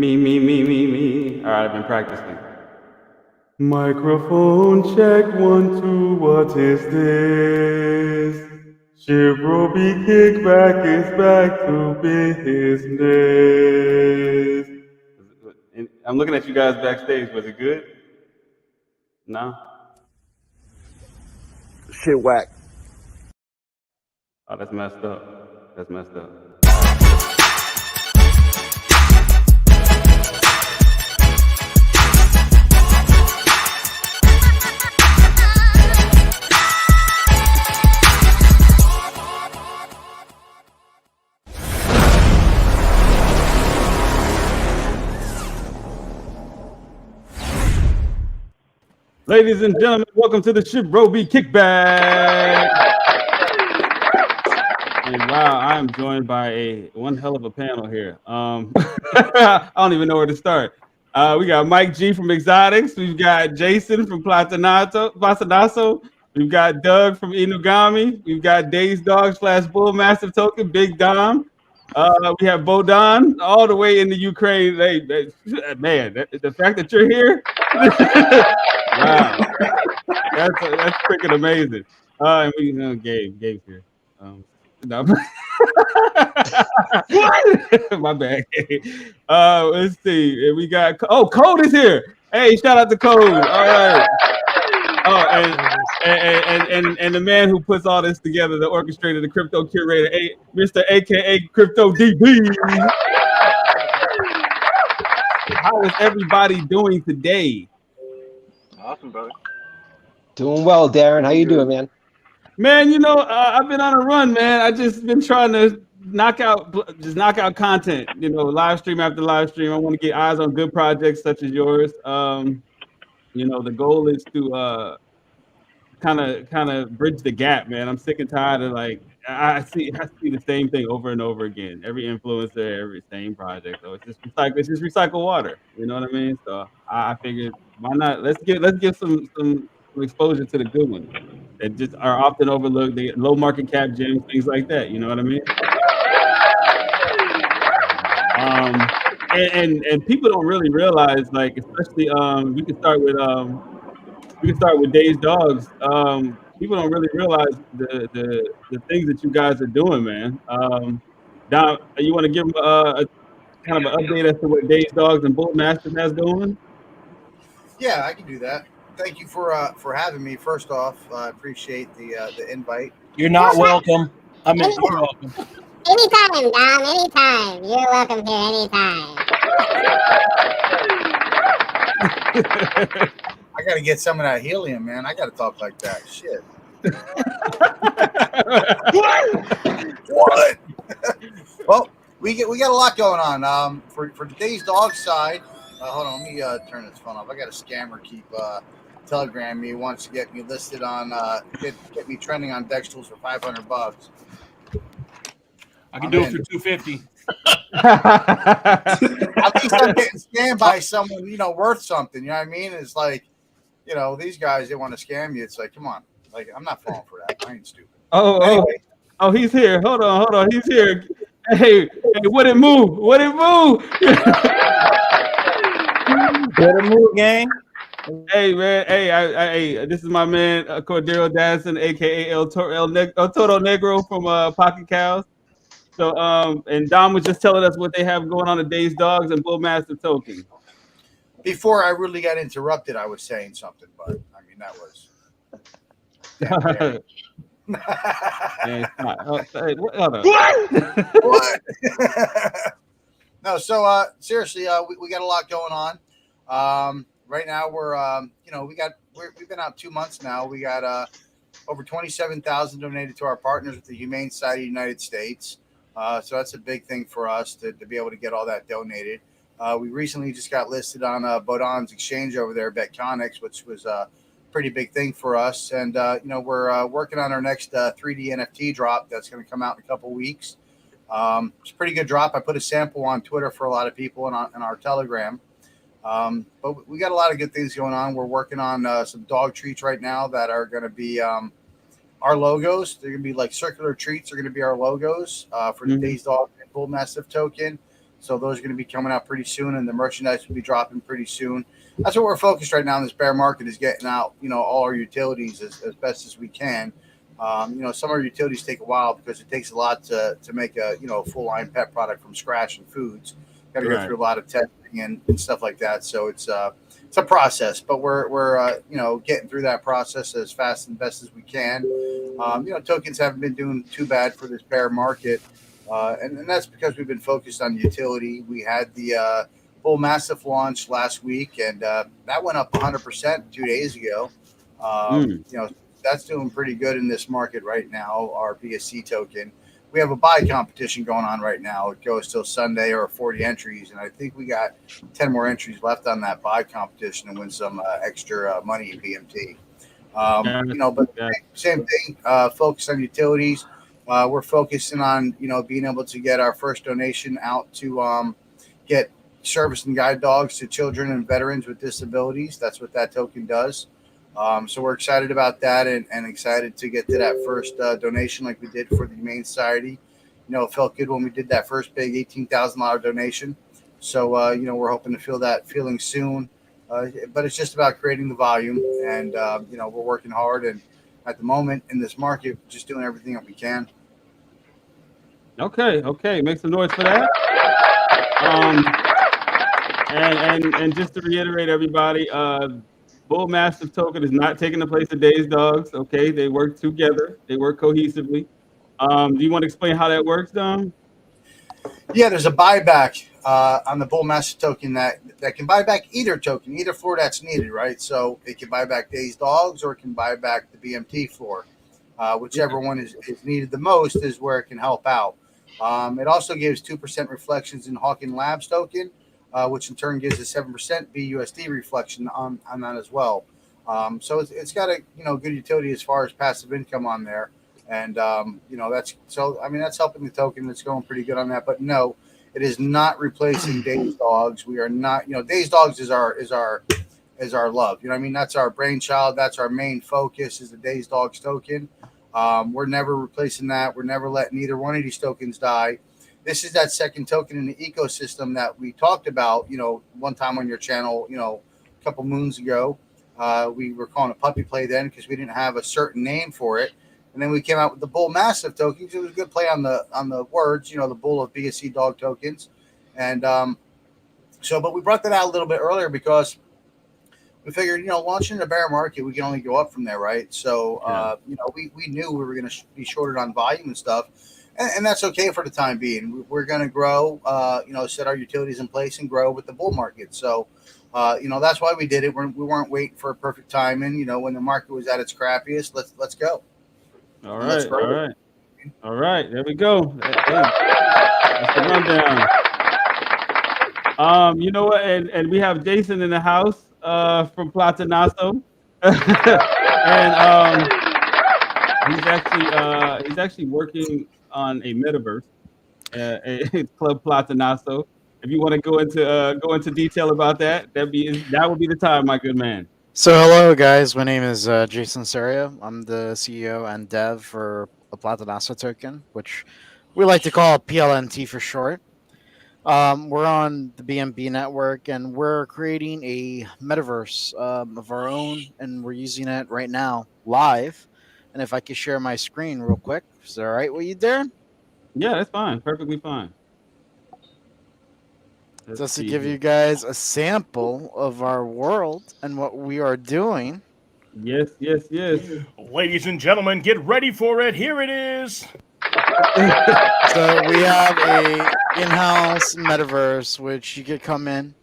Me. All right, I've been practicing. Microphone check 1 2. What is this? Shibrobi Kickback is back to business. I'm looking at you guys backstage. Was it good? No. Shit whack. Oh, that's messed up. That's messed up. Ladies and gentlemen, welcome to the Shibrobi Kickback. And wow, I am joined by one hell of a panel here. I don't even know where to start. We got Mike G from Exotics. We've got Jason from Platinaso. We've got Doug from Inugami. We've got Days Dogs / Bull Massive Token, Big Dom. We have Bodan all the way in the Ukraine. Man, the fact that you're here, wow, that's freaking amazing. And we Gabe's here. No. My bad. Let's see. We got Code is here. Hey, shout out to Code. All right. Oh, and the man who puts all this together, the orchestrator, the crypto curator, Mr. AKA Crypto DB. How is everybody doing today? Awesome, brother. Doing well, Darren. How you doing, man? Man, I've been on a run, man. I just been trying to knock out content. Live stream after live stream. I want to get eyes on good projects such as yours. The goal is to kind of bridge the gap, man. I'm sick and tired of I see the same thing over and over again. Every influencer, every same project. So it's just recycle water. You know what I mean? So I figured why not? Let's give some exposure to the good ones that just are often overlooked. The low market cap gems, things like that. You know what I mean? And people don't really realize, especially we can start with Days Dogs. People don't really realize the things that you guys are doing, man. Dom, you want to give them a kind of an update as to what Days Dogs and Bull Mastiff has going? Yeah, I can do that. Thank you for having me. First off, I appreciate the invite. You're not welcome. I mean, you're welcome. Anytime, Dom. Anytime. You're welcome here anytime. I got to get some of that helium, man. I got to talk like that. Shit. What? Well, we got a lot going on. For today's dog side, hold on, let me turn this phone off. I got a scammer keep telegram me, wants to get me listed on get me trending on Dextools for $500. I can do it for $250. At least I'm getting scammed by someone, worth something. You know what I mean? It's like, these guys, they want to scam you. It's like, come on. Like, I'm not falling for that. I ain't stupid. Anyway. He's here. Hold on. He's here. Hey, what it move? What it move, gang? Hey, man. Hey, this is my man, Cordero Dadson, a.k.a. El Toro Negro from Pocket Cows. So, and Dom was just telling us what they have going on at Days Dogs and Bull Mastiff Token. Before I really got interrupted, I was saying something, but I mean, that was. What? No, so seriously, we got a lot going on. Right now, we've been out 2 months now. We got over 27,000 donated to our partners with the Humane Society of the United States. So that's a big thing for us to be able to get all that donated. We recently just got listed on Bodan's exchange over there, Betconics, which was a pretty big thing for us. And, we're working on our next 3D NFT drop that's going to come out in a couple weeks. It's a pretty good drop. I put a sample on Twitter for a lot of people and on our Telegram. But we got a lot of good things going on. We're working on some dog treats right now that are going to be our logos. They're going to be like circular treats. They're going to be our logos for the Days Dog and Bull Mastiff token. So those are going to be coming out pretty soon, and the merchandise will be dropping pretty soon. That's what we're focused right now in this bear market, is getting out, all our utilities as best as we can. Some of our utilities take a while because it takes a lot to make a full line pet product from scratch and foods. Got to go through a lot of testing and stuff like that. So it's a process, but we're getting through that process as fast and best as we can. Tokens haven't been doing too bad for this bear market, and that's because we've been focused on utility. We had the Bull Mastiff launch last week, and that went up 100% 2 days ago. That's doing pretty good in this market right now, our BSC token. We have a buy competition going on right now. It goes till Sunday, or 40 entries, and I think we got 10 more entries left on that buy competition to win some extra money in BMT. But same thing, focus on utilities. We're focusing on, being able to get our first donation out to get service and guide dogs to children and veterans with disabilities. That's what that token does. So we're excited about that, and excited to get to that first donation like we did for the Humane Society. It felt good when we did that first big $18,000 donation. So, we're hoping to feel that feeling soon. But it's just about creating the volume, and, we're working hard. And at the moment in this market, just doing everything that we can. Okay. Make some noise for that. And just to reiterate, everybody, Bull Mastiff token is not taking the place of Dazed Dogs. Okay, they work together. They work cohesively. Do you want to explain how that works, Dom? Yeah, there's a buyback on the Bull Mastiff token that can buy back either token, either floor that's needed, right? So it can buy back Dazed Dogs, or it can buy back the BMT floor. Whichever one is needed the most is where it can help out. It also gives 2% reflections in Hawking Labs token, which in turn gives a 7% BUSD reflection on that as well. So it's got a good utility as far as passive income on there, and that's helping the token. That's going pretty good on that. But no, it is not replacing Dazed Dogs. We are not. Dazed Dogs is our love. That's our brainchild. That's our main focus, is the Dazed Dogs token. We're never replacing that. We're never letting either one of these tokens die. This is that second token in the ecosystem that we talked about, one time on your channel, a couple moons ago. We were calling it puppy play then because we didn't have a certain name for it. And then we came out with the Bull Mastiff token because it was a good play on the words, the Bull of BSC dog tokens. And but we brought that out a little bit earlier because we figured, launching the bear market, we can only go up from there, right? So, we knew we were going to be shorted on volume and stuff. And that's okay for the time being. We're going to grow, set our utilities in place and grow with the bull market. So, that's why we did it. We weren't waiting for a perfect timing. When the market was at its crappiest, let's go. All right. There we go. That's the rundown. You know what? And we have Jason in the house from Platinaso, and he's actually working on a metaverse, a Club Platinaso. If you want to go into detail about that, that would be the time, my good man. So hello guys, my name is Jason Serio. I'm the CEO and dev for a Platinaso token, which we like to call PLNT for short. We're on the BNB network, and we're creating a metaverse of our own, and we're using it right now live. And if I could share my screen real quick, is that all right with you, Darren? Yeah, that's fine. Perfectly fine. Just to give you guys a sample of our world and what we are doing. Yes. Ladies and gentlemen, get ready for it. Here it is. So we have a in-house metaverse, which you could come in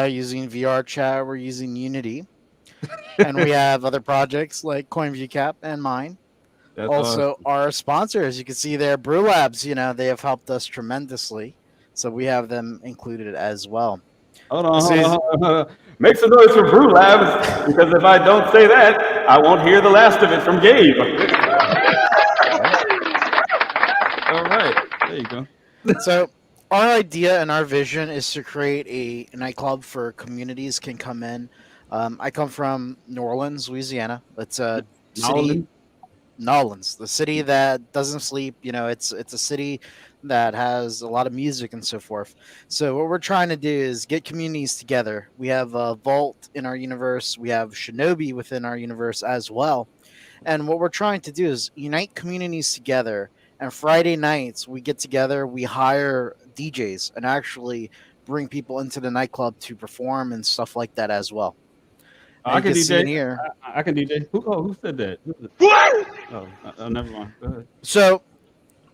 using VR chat. We're using Unity. And we have other projects like CoinViewCap and mine. That's also, awesome. Our sponsors, you can see there, Brew Labs, they have helped us tremendously. So we have them included as well. Hold on. Make some noise for Brew Labs, because if I don't say that, I won't hear the last of it from Gabe. All right. There you go. So our idea and our vision is to create a nightclub for communities can come in. I come from New Orleans, Louisiana. It's a city. Nolans, the city that doesn't sleep. It's a city that has a lot of music and so forth. So what we're trying to do is get communities together. We have Vault in our universe. We have Shinobi within our universe as well. And what we're trying to do is unite communities together. And Friday nights we get together, we hire DJs and actually bring people into the nightclub to perform and stuff like that as well. And I you can can see in DJ. here. I can DJ. Who said that? Oh, never mind. Go ahead. So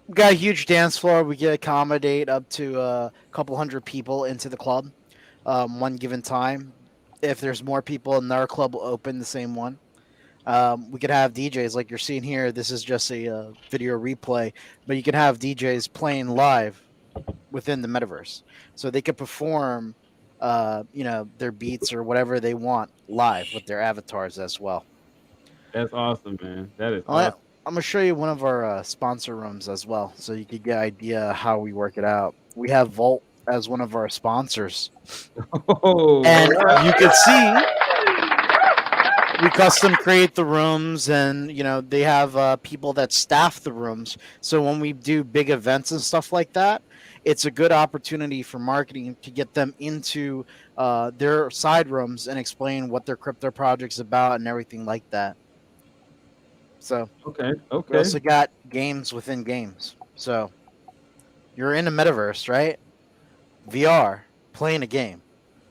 we got a huge dance floor. We can accommodate up to a couple hundred people into the club one given time. If there's more people in our club, will open the same one. We could have DJs like you're seeing here. This is just a video replay, but you can have DJs playing live within the metaverse, so they could perform, their beats or whatever they want live with their avatars as well. That's awesome, man. That is I'm awesome. gonna show you one of our sponsor rooms as well, so you could get an idea how we work it out. We have Volt as one of our sponsors, Oh, and you can see we custom create the rooms, and they have people that staff the rooms. So when we do big events and stuff like that, it's a good opportunity for marketing to get them into their side rooms and explain what their crypto project's about and everything like that. So okay. we also got games within games. So you're in the metaverse, right? VR, playing a game.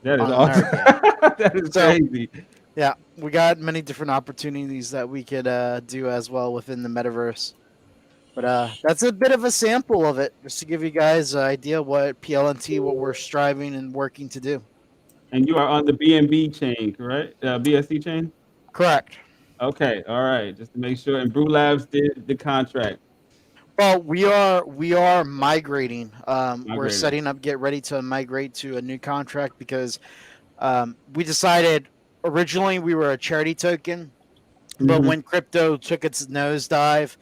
That is on awesome. our game. That is So- crazy. Yeah, we got many different opportunities that we could do as well within the metaverse. But that's a bit of a sample of it, just to give you guys an idea what PLNT, what we're striving and working to do. And you are on the BNB chain, correct? BSC chain? Correct. Okay, all right. Just to make sure. And Brew Labs did the contract. Well, we are migrating. We're Migrating. setting up, get ready to migrate to a new contract because we decided originally we were a charity token, but Mhm. when crypto took its nosedive,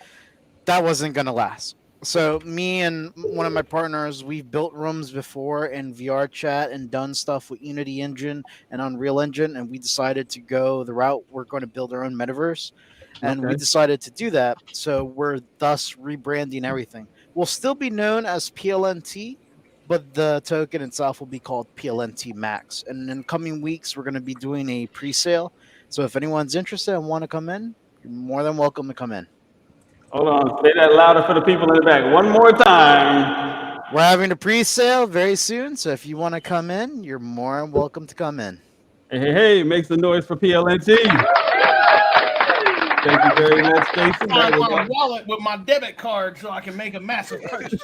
that wasn't going to last. So me and one of my partners, we've built rooms before in VR chat and done stuff with Unity Engine and Unreal Engine, and we decided to go the route we're going to build our own metaverse. And we Okay. decided to do that. So we're thus rebranding everything. We'll still be known as PLNT, but the token itself will be called PLNT Max. And in coming weeks, we're going to be doing a pre-sale. So if anyone's interested and want to come in, you're more than welcome to come in. Hold on. Say that louder for the people in the back. One more time. We're having a pre-sale very soon, so if you want to come in, you're more than welcome to come in. Hey, make some noise for PLNT. Thank you very much, Jason. Find my wallet with my debit card so I can make a massive purchase.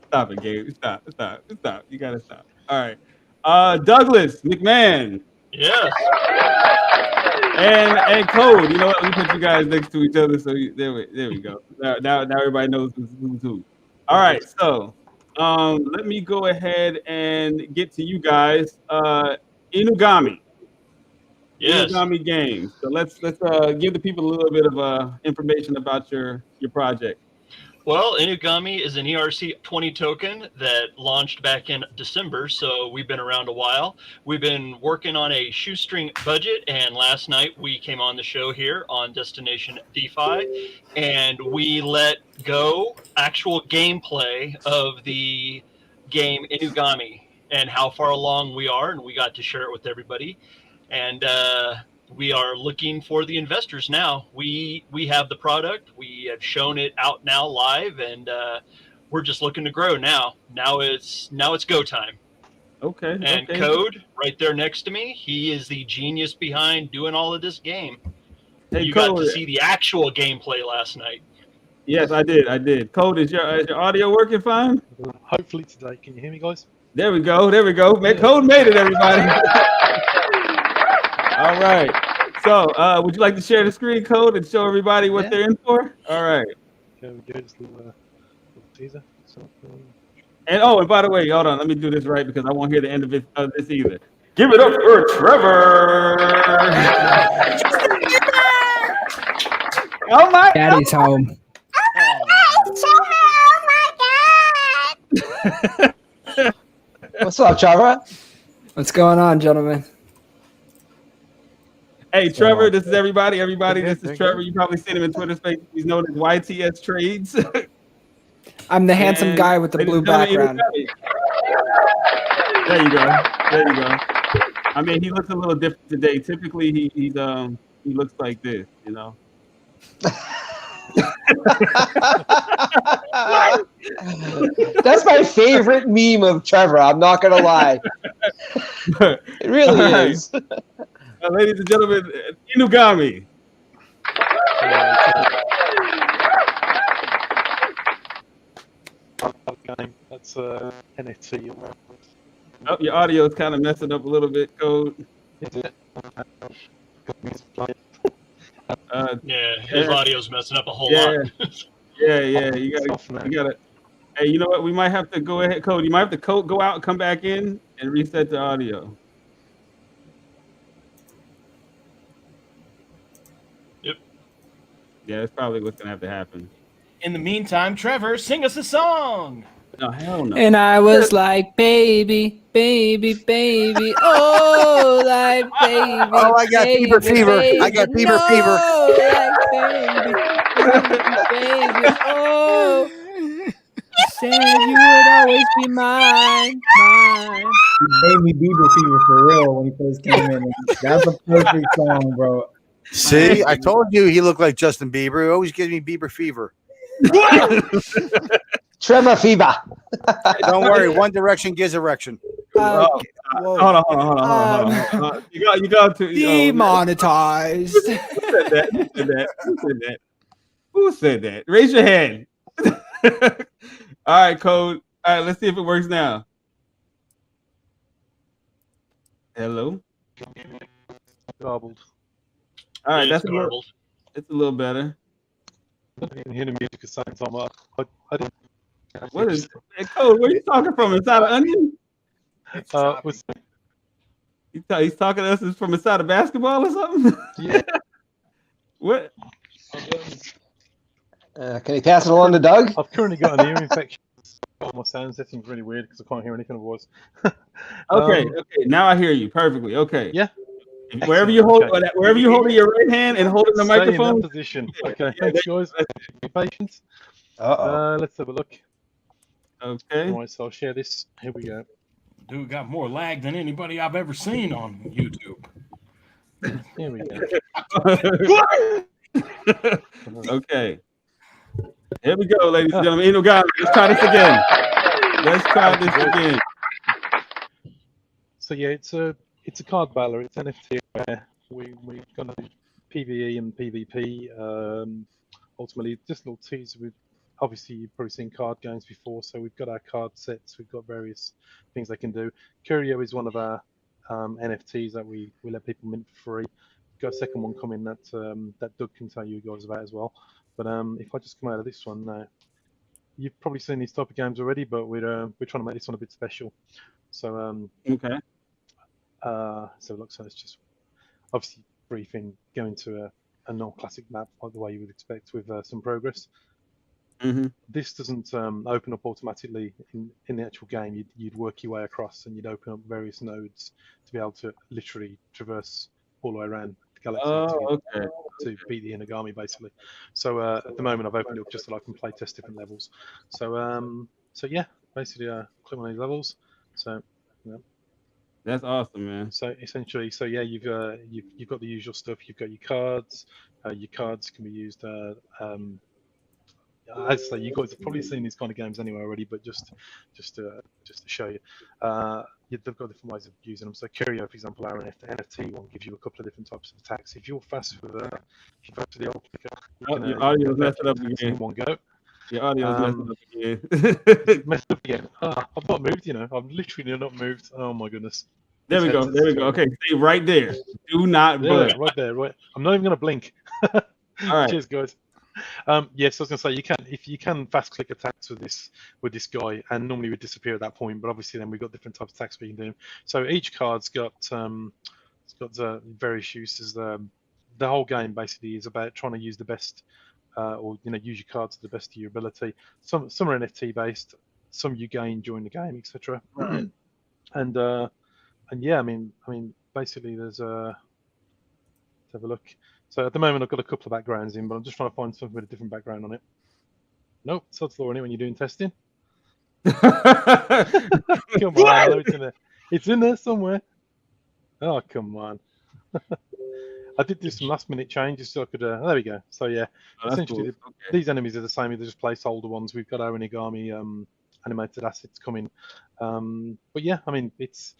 Stop it, Gabe. Stop. You gotta stop. All right. Douglas McMahon. Yes. And Code. You know what? We put you guys next to each other, so there we go. Now everybody knows who's who. All right, so let me go ahead and get to you guys. Inugami. Yes. Inugami Games. So let's give the people a little bit of information about your project. Well, Inugami is an ERC20 token that launched back in December, so we've been around a while. We've been working on a shoestring budget, and last night we came on the show here on Destination DeFi, and we let go actual gameplay of the game Inugami and how far along we are, and we got to share it with everybody. And we are looking for the investors now. We have the product. We have shown it out now live, and we're just looking to grow now. Now it's go time. Okay. And okay. Code right there next to me. He is the genius behind doing all of this game. Hey, You Code, got to see the actual gameplay last night. Yes, I did. Code, is your audio working fine? Hopefully today. Can you hear me, guys? There we go. Code made it, everybody. All right. So, would you like to share the screen, Code, and show everybody what they're in for? All right. Okay, we go. Just a little teaser. So, And by the way, hold on. Let me do this right because I won't hear the end of this either. Give it up for Trevor. Oh my! Daddy's home. What's up, Trevor? What's going on, gentlemen? Hey, Trevor, this is everybody. Everybody, Good, this is good, Trevor. good. You probably seen him in Twitter space. He's known as YTS Trades. I'm the handsome And guy with the ladies blue and gentlemen, background. There you go. There you go. I mean, he looks a little different today. Typically, he looks like this, you know. That's my favorite meme of Trevor. I'm not gonna lie. It really All right. is. Ladies and gentlemen, Inugami. Game. That's NFT. Oh, your audio is kind of messing up a little bit, Code. Is it? Yeah, his audio's messing up a whole Yeah. lot. Yeah. You gotta. Hey, you know what? We might have to go ahead, Code. You might have to go out, come back in, and reset the audio. Yep. Yeah, that's probably what's gonna have to happen. In the meantime, Trevor, sing us a song. No, hell no. And I was like, baby, oh, like baby. Oh, I got Bieber fever. I got Bieber fever. Like baby, oh. You said you would always be mine. He gave me Bieber fever for real when he first came in. That's a perfect song, bro. See, I told you he looked like Justin Bieber. He always gives me Bieber fever. Trevor fever. Don't worry, One Direction gives erection. Hold on. You got to Demonetized. Who said that? Raise your hand. All right, Code. All right, let's see if it works now. Hello. Garbled. All right, It's it's a little better. I didn't even hear the music at the same time. I didn't. What is hey, Code? Where are you talking from? Inside of Onion? He's talking to us from inside of basketball or something? Yeah. What? Can he pass it along to Doug? I've currently got an ear infection. My sound setting's really weird because I can't hear anything of voice. Okay. Now I hear you perfectly. Okay. Yeah. Wherever you hold, wherever you hold your right hand and holding the Stay microphone. in that position. Okay. Thanks, guys. Be patient. Let's have a look. Okay. All right, so I'll share this. Here we go. Dude got more lag than anybody I've ever seen on YouTube. Here we go. Okay. Here we go, ladies and gentlemen. Inugami, let's try this again. So yeah, it's a card battler. It's NFT where we're gonna do PvE and PvP. Ultimately, just a little teaser. Obviously, you've probably seen card games before, so we've got our card sets. We've got various things they can do. Curio is one of our NFTs that we let people mint for free. We've got a second one coming that Doug can tell you guys about as well. But if I just come out of this one now, you've probably seen these type of games already, but we're trying to make this one a bit special. So okay. So look, so it's just obviously briefing, going to a non-classic map like the way you would expect with some progress. Mm-hmm. This doesn't open up automatically in the actual game. You'd work your way across and you'd open up various nodes to be able to literally traverse all the way around the galaxy to beat the Inugami, basically. So at the moment, I've opened it up just so I can play test different levels. So yeah, basically click on these levels. So yeah. That's awesome, man. So essentially, yeah, you've got the usual stuff. You've got your cards. Your cards can be used. As I say, you guys have probably seen these kind of games anyway already, but just to show you, they've got different ways of using them. So Curio, for example, our NFT one gives you a couple of different types of attacks. If you're fast with if you go to the old clicker, your audio's messing up again. In one go. Your audio's messing up again. Messed up again. I've not moved. I've literally not moved. Oh my goodness. There we go. Okay, stay right there. Do not budge. Right there. Right. I'm not even gonna blink. All right. Cheers, guys. Yes, I was going to say if you can fast click attacks with this guy, and normally would disappear at that point, but obviously then we've got different types of attacks we can do. So each card's got various uses. The whole game basically is about trying to use the best, or use your cards to the best of your ability. Some are NFT based, some you gain during the game, etc. And yeah, I mean basically there's have a look. So at the moment, I've got a couple of backgrounds in, but I'm just trying to find something with a different background on it. Nope, sod's law in it when you're doing testing. Come on, I know it's in there. It's in there somewhere. Oh, come on. I did do some last minute changes so I could. There we go. So yeah, essentially cool. these enemies are the same. They're just placeholder ones. We've got our Inugami animated assets coming. But yeah, I mean it's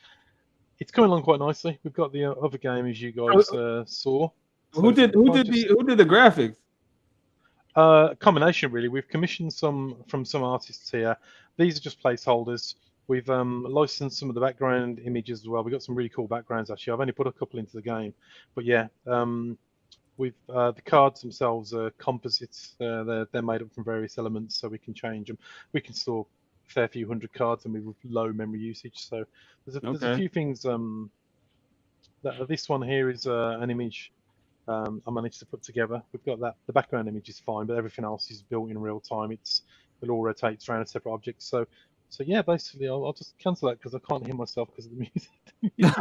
coming along quite nicely. We've got the other game as you guys saw. Who did the graphics? Combination really. We've commissioned some from some artists here. These are just placeholders. We've licensed some of the background images as well. We've got some really cool backgrounds actually. I've only put a couple into the game, but yeah, we've the cards themselves are composites. They're made up from various elements, so we can change them. We can store a fair few hundred cards, and with low memory usage. So there's a few things. This one here is an image I managed to put together. We've got that. The background image is fine, but everything else is built in real time. It all rotates around a separate object. So yeah, basically, I'll just cancel that because I can't hear myself because of the music. Just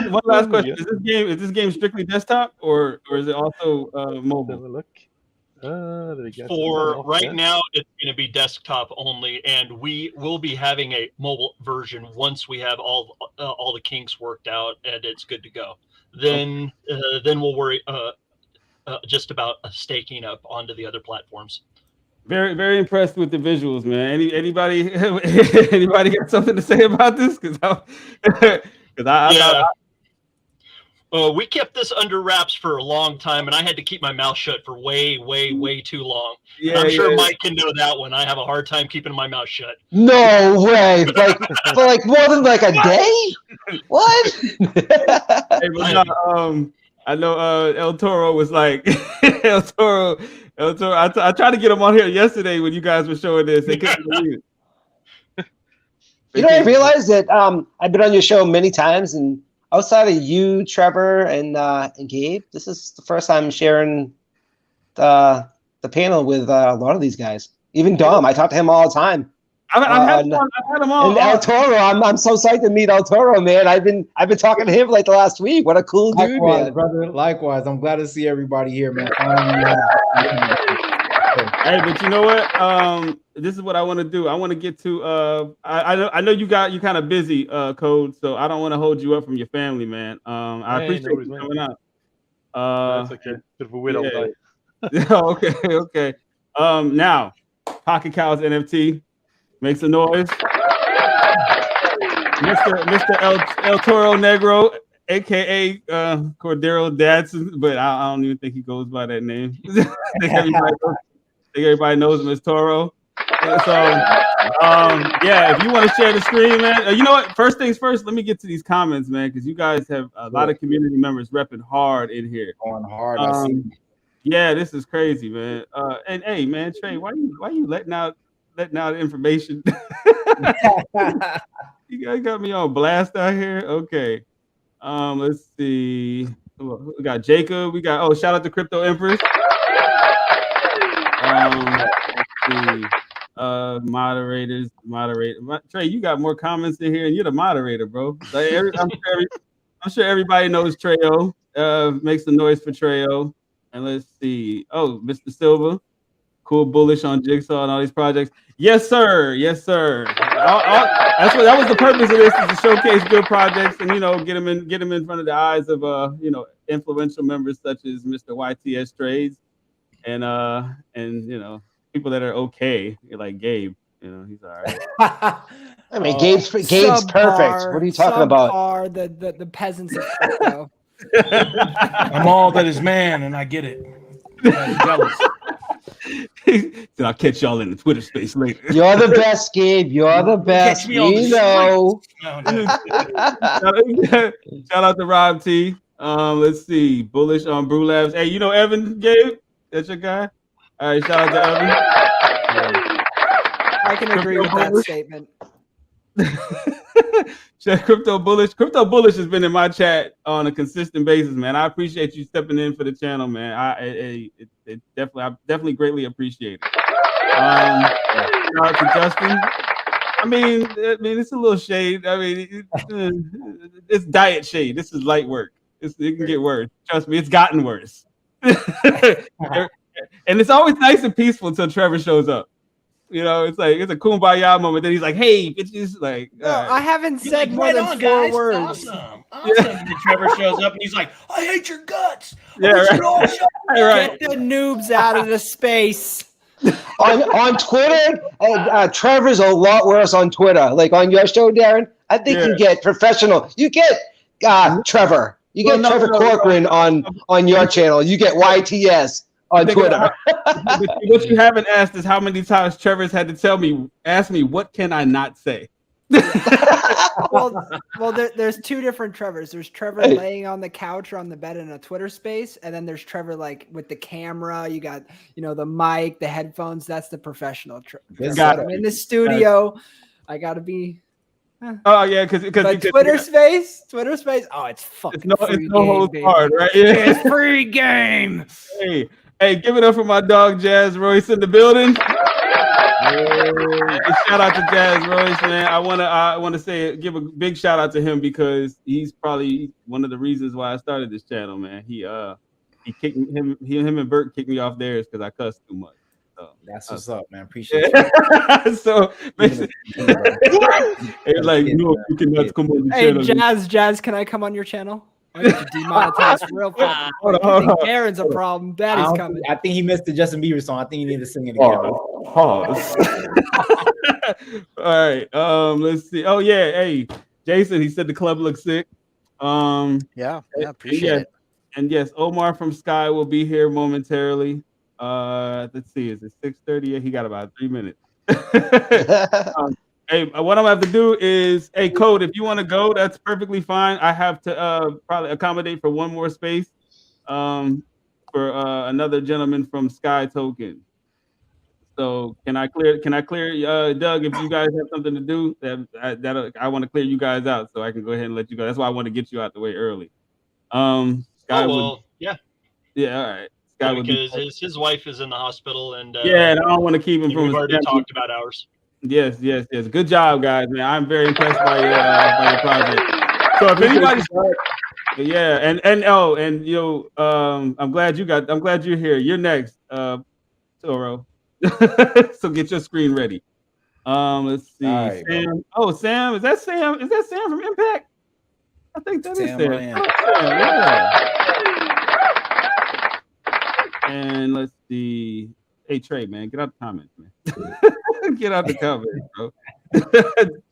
one last question: Is this game strictly desktop, or is it also mobile? Have a look. There we go. For right now, it's going to be desktop only, and we will be having a mobile version once we have all the kinks worked out and it's good to go. Then we'll worry just about staking up onto the other platforms. Very, very impressed with the visuals, man. Anybody got something to say about this? Because we kept this under wraps for a long time, and I had to keep my mouth shut for way too long. Yeah, I'm sure Mike can know that one. I have a hard time keeping my mouth shut. No way! Like more than like a day? What? Hey, I know El Toro was like El Toro. I tried to get him on here yesterday when you guys were showing this. They couldn't believe it. I realized that I've been on your show many times, and outside of you, Trevor, and Gabe, this is the first time sharing the panel with a lot of these guys. Even Dom, I talk to him all the time. I've had him on. And El Toro, I'm so psyched to meet El Toro, man. I've been talking to him like the last week. What a cool dude, man. Brother. Likewise, I'm glad to see everybody here, man. Hey, but you know what? This is what I want to do. I want to get to. I know you kind of busy, Code. So I don't want to hold you up from your family, man. I appreciate you coming out. That's okay. Bit of a weird old day. Okay. Now, Pocket Cows NFT. Make some noise. Mr. El Toro Negro, aka Cordero Dadson, but I don't even think he goes by that name. Everybody knows him as Toro. So if you want to share the screen, man. You know what? First things first, let me get to these comments, man, because you guys have a lot of community members repping hard in here. Going hard. Yeah, this is crazy, man. And hey, man, Trey, why you letting out information? You guys got me on blast out here. Okay. Let's see. We got Jacob. We got shout out to Crypto Empress. Let's see. Moderators. Trey, you got more comments in here, and you're the moderator, bro. Like, I'm sure everybody knows Treyo. Make some noise for Treyo. And let's see. Oh, Mr. Silva. Cool, bullish on Jigsaw and all these projects. Yes, sir. That was the purpose of this, is to showcase good projects and get them in front of the eyes of influential members such as Mr. YTS Trades and people that are okay, like Gabe. He's all right. I mean, Gabe's perfect. What are you talking about? The peasants of crypto. I'm all that is man, and I get it. I'm jealous. Then I'll catch y'all in the Twitter space later. You're the best, Gabe. You're the best. We know. Shout out to Rob T. Let's see. Bullish on Brew Labs. Hey, you know Evan, Gabe? That's your guy? All right, shout out to Evan. I can agree with that statement. Crypto Bullish has been in my chat on a consistent basis, man. I appreciate you stepping in for the channel, man. I definitely greatly appreciate it. Shout out to Justin. I mean, it's a little shade. I mean, it's diet shade. This is light work. It can get worse. Trust me, it's gotten worse. And it's always nice and peaceful until Trevor shows up. You know, it's like it's a kumbaya moment. Then he's like, "Hey, bitches!" Like, No, I haven't He's said like, more right than on, 4 guys. words. Awesome. And then Trevor shows up and he's like, I hate your guts. Yeah, right. Get the noobs out of the space. on Twitter, Trevor's a lot worse on Twitter. Like on your show, Darren, I think you get professional. You get Trevor. You get Trevor Corcoran on your channel. You get YTS on Twitter. What you haven't asked is how many times Trevor's had to ask me, what can I not say? Well, there's 2 different Trevors. There's Trevor laying on the couch or on the bed in a Twitter space, and then there's Trevor like with the camera. You got the mic, the headphones. That's the professional Trevor. I'm in the studio. I gotta be. Oh yeah, because Twitter space. Oh, it's fucking. It's no holds barred, right? Yeah. It's free game. Hey, give it up for my dog Jazz Royce in the building. Shout out to Jazz Royce, man. I wanna give a big shout out to him because he's probably one of the reasons why I started this channel, man. He kicked him and Bert kicked me off theirs because I cussed too much. So, that's what's up, man. Appreciate it. So basically, it's like you can nuts come on the channel. Jazz, can I come on your channel? I get you demonetized real fast. Hold on. Darren's a problem. Daddy's coming. I think he missed the Justin Bieber song. I think he needs to sing it again. Pause. All right. Let's see. Oh yeah. Hey, Jason. He said the club looks sick. Yeah. Appreciate it. And yes, Omar from Sky will be here momentarily. Let's see. Is it 6:30? Yeah, he got about 3 minutes. Hey, what I'm gonna have to do is, Code, if you want to go, that's perfectly fine. I have to probably accommodate for one more space for another gentleman from Sky Token. So can I clear Doug, if you guys have something to do, that I want to clear you guys out so I can go ahead and let you go. That's why I want to get you out the way early. Sky yeah, all right. Sky because his wife is in the hospital and and I don't want to keep him from. We've already talked about ours. Yes. Good job, guys, man. I'm very impressed by your project. So if anybody's I'm glad you're here. You're next, Toro. So get your screen ready. Let's see. Right, Sam. Oh, Sam. Is that Sam? Is that Sam from Impact? I think that is Sam. Yeah. And let's see. Hey Trey, man, get out the comments, man. Get out the comments, bro.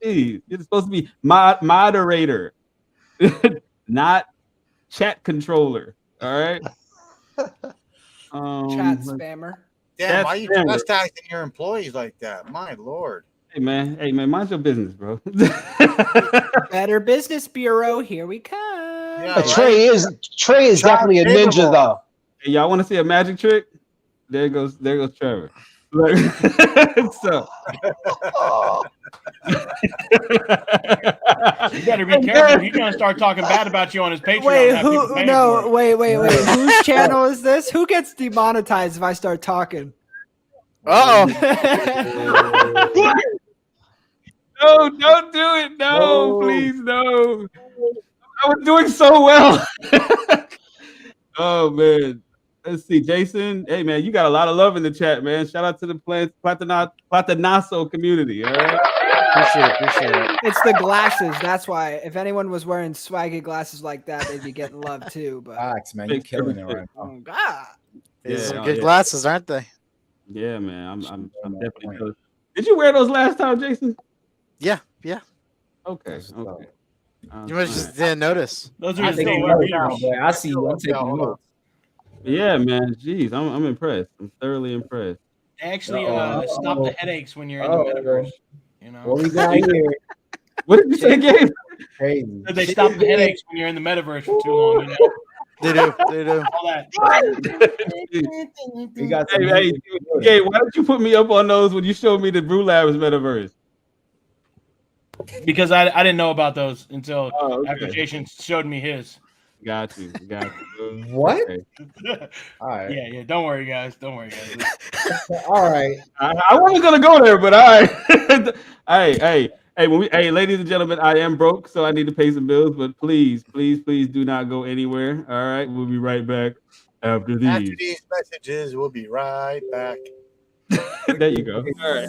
Jeez, you're supposed to be moderator, not chat controller. All right. Chat spammer. Damn, why are you chastising your employees like that? My lord. Hey man, mind your business, bro. Better Business Bureau, here we come. Yeah, Trey is definitely a ninja, though. Hey, y'all want to see a magic trick? There goes Trevor. So You better be careful. He's gonna start talking bad about you on his Patreon. Wait. Whose channel is this? Who gets demonetized if I start talking? Oh. No, don't do it. No, please, no. I was doing so well. Oh man. Let's see, Jason. Hey man, you got a lot of love in the chat, man. Shout out to the Platinaso community. All right. Appreciate it. It's the glasses. That's why. If anyone was wearing swaggy glasses like that, they'd be getting love too. But man, you're killing it right now. Oh God. These are good glasses, aren't they? Yeah, man. I'm definitely close. Did you wear those last time, Jason? Yeah. Okay. You must just didn't notice. Those are I see you. I'm taking notes. Yeah, man. Jeez, I'm impressed. I'm thoroughly impressed. Actually, stop the headaches when you're in the metaverse. You know. What we got here? What did you say, Gabe? Crazy. They stop the headaches when you're in the metaverse for too long. You know. They do. All that. We got Hey, Gabe, why did you put me up on those when you showed me the Brew Labs metaverse? Because I didn't know about those until after Jason showed me his. Got you. What? Okay. All right. Yeah. Don't worry, guys. All right. I wasn't gonna go there, but all right. Hey, Hey, ladies and gentlemen, I am broke, so I need to pay some bills. But please, please, please do not go anywhere. All right, we'll be right back after these. After these messages, we'll be right back. There you go. All right.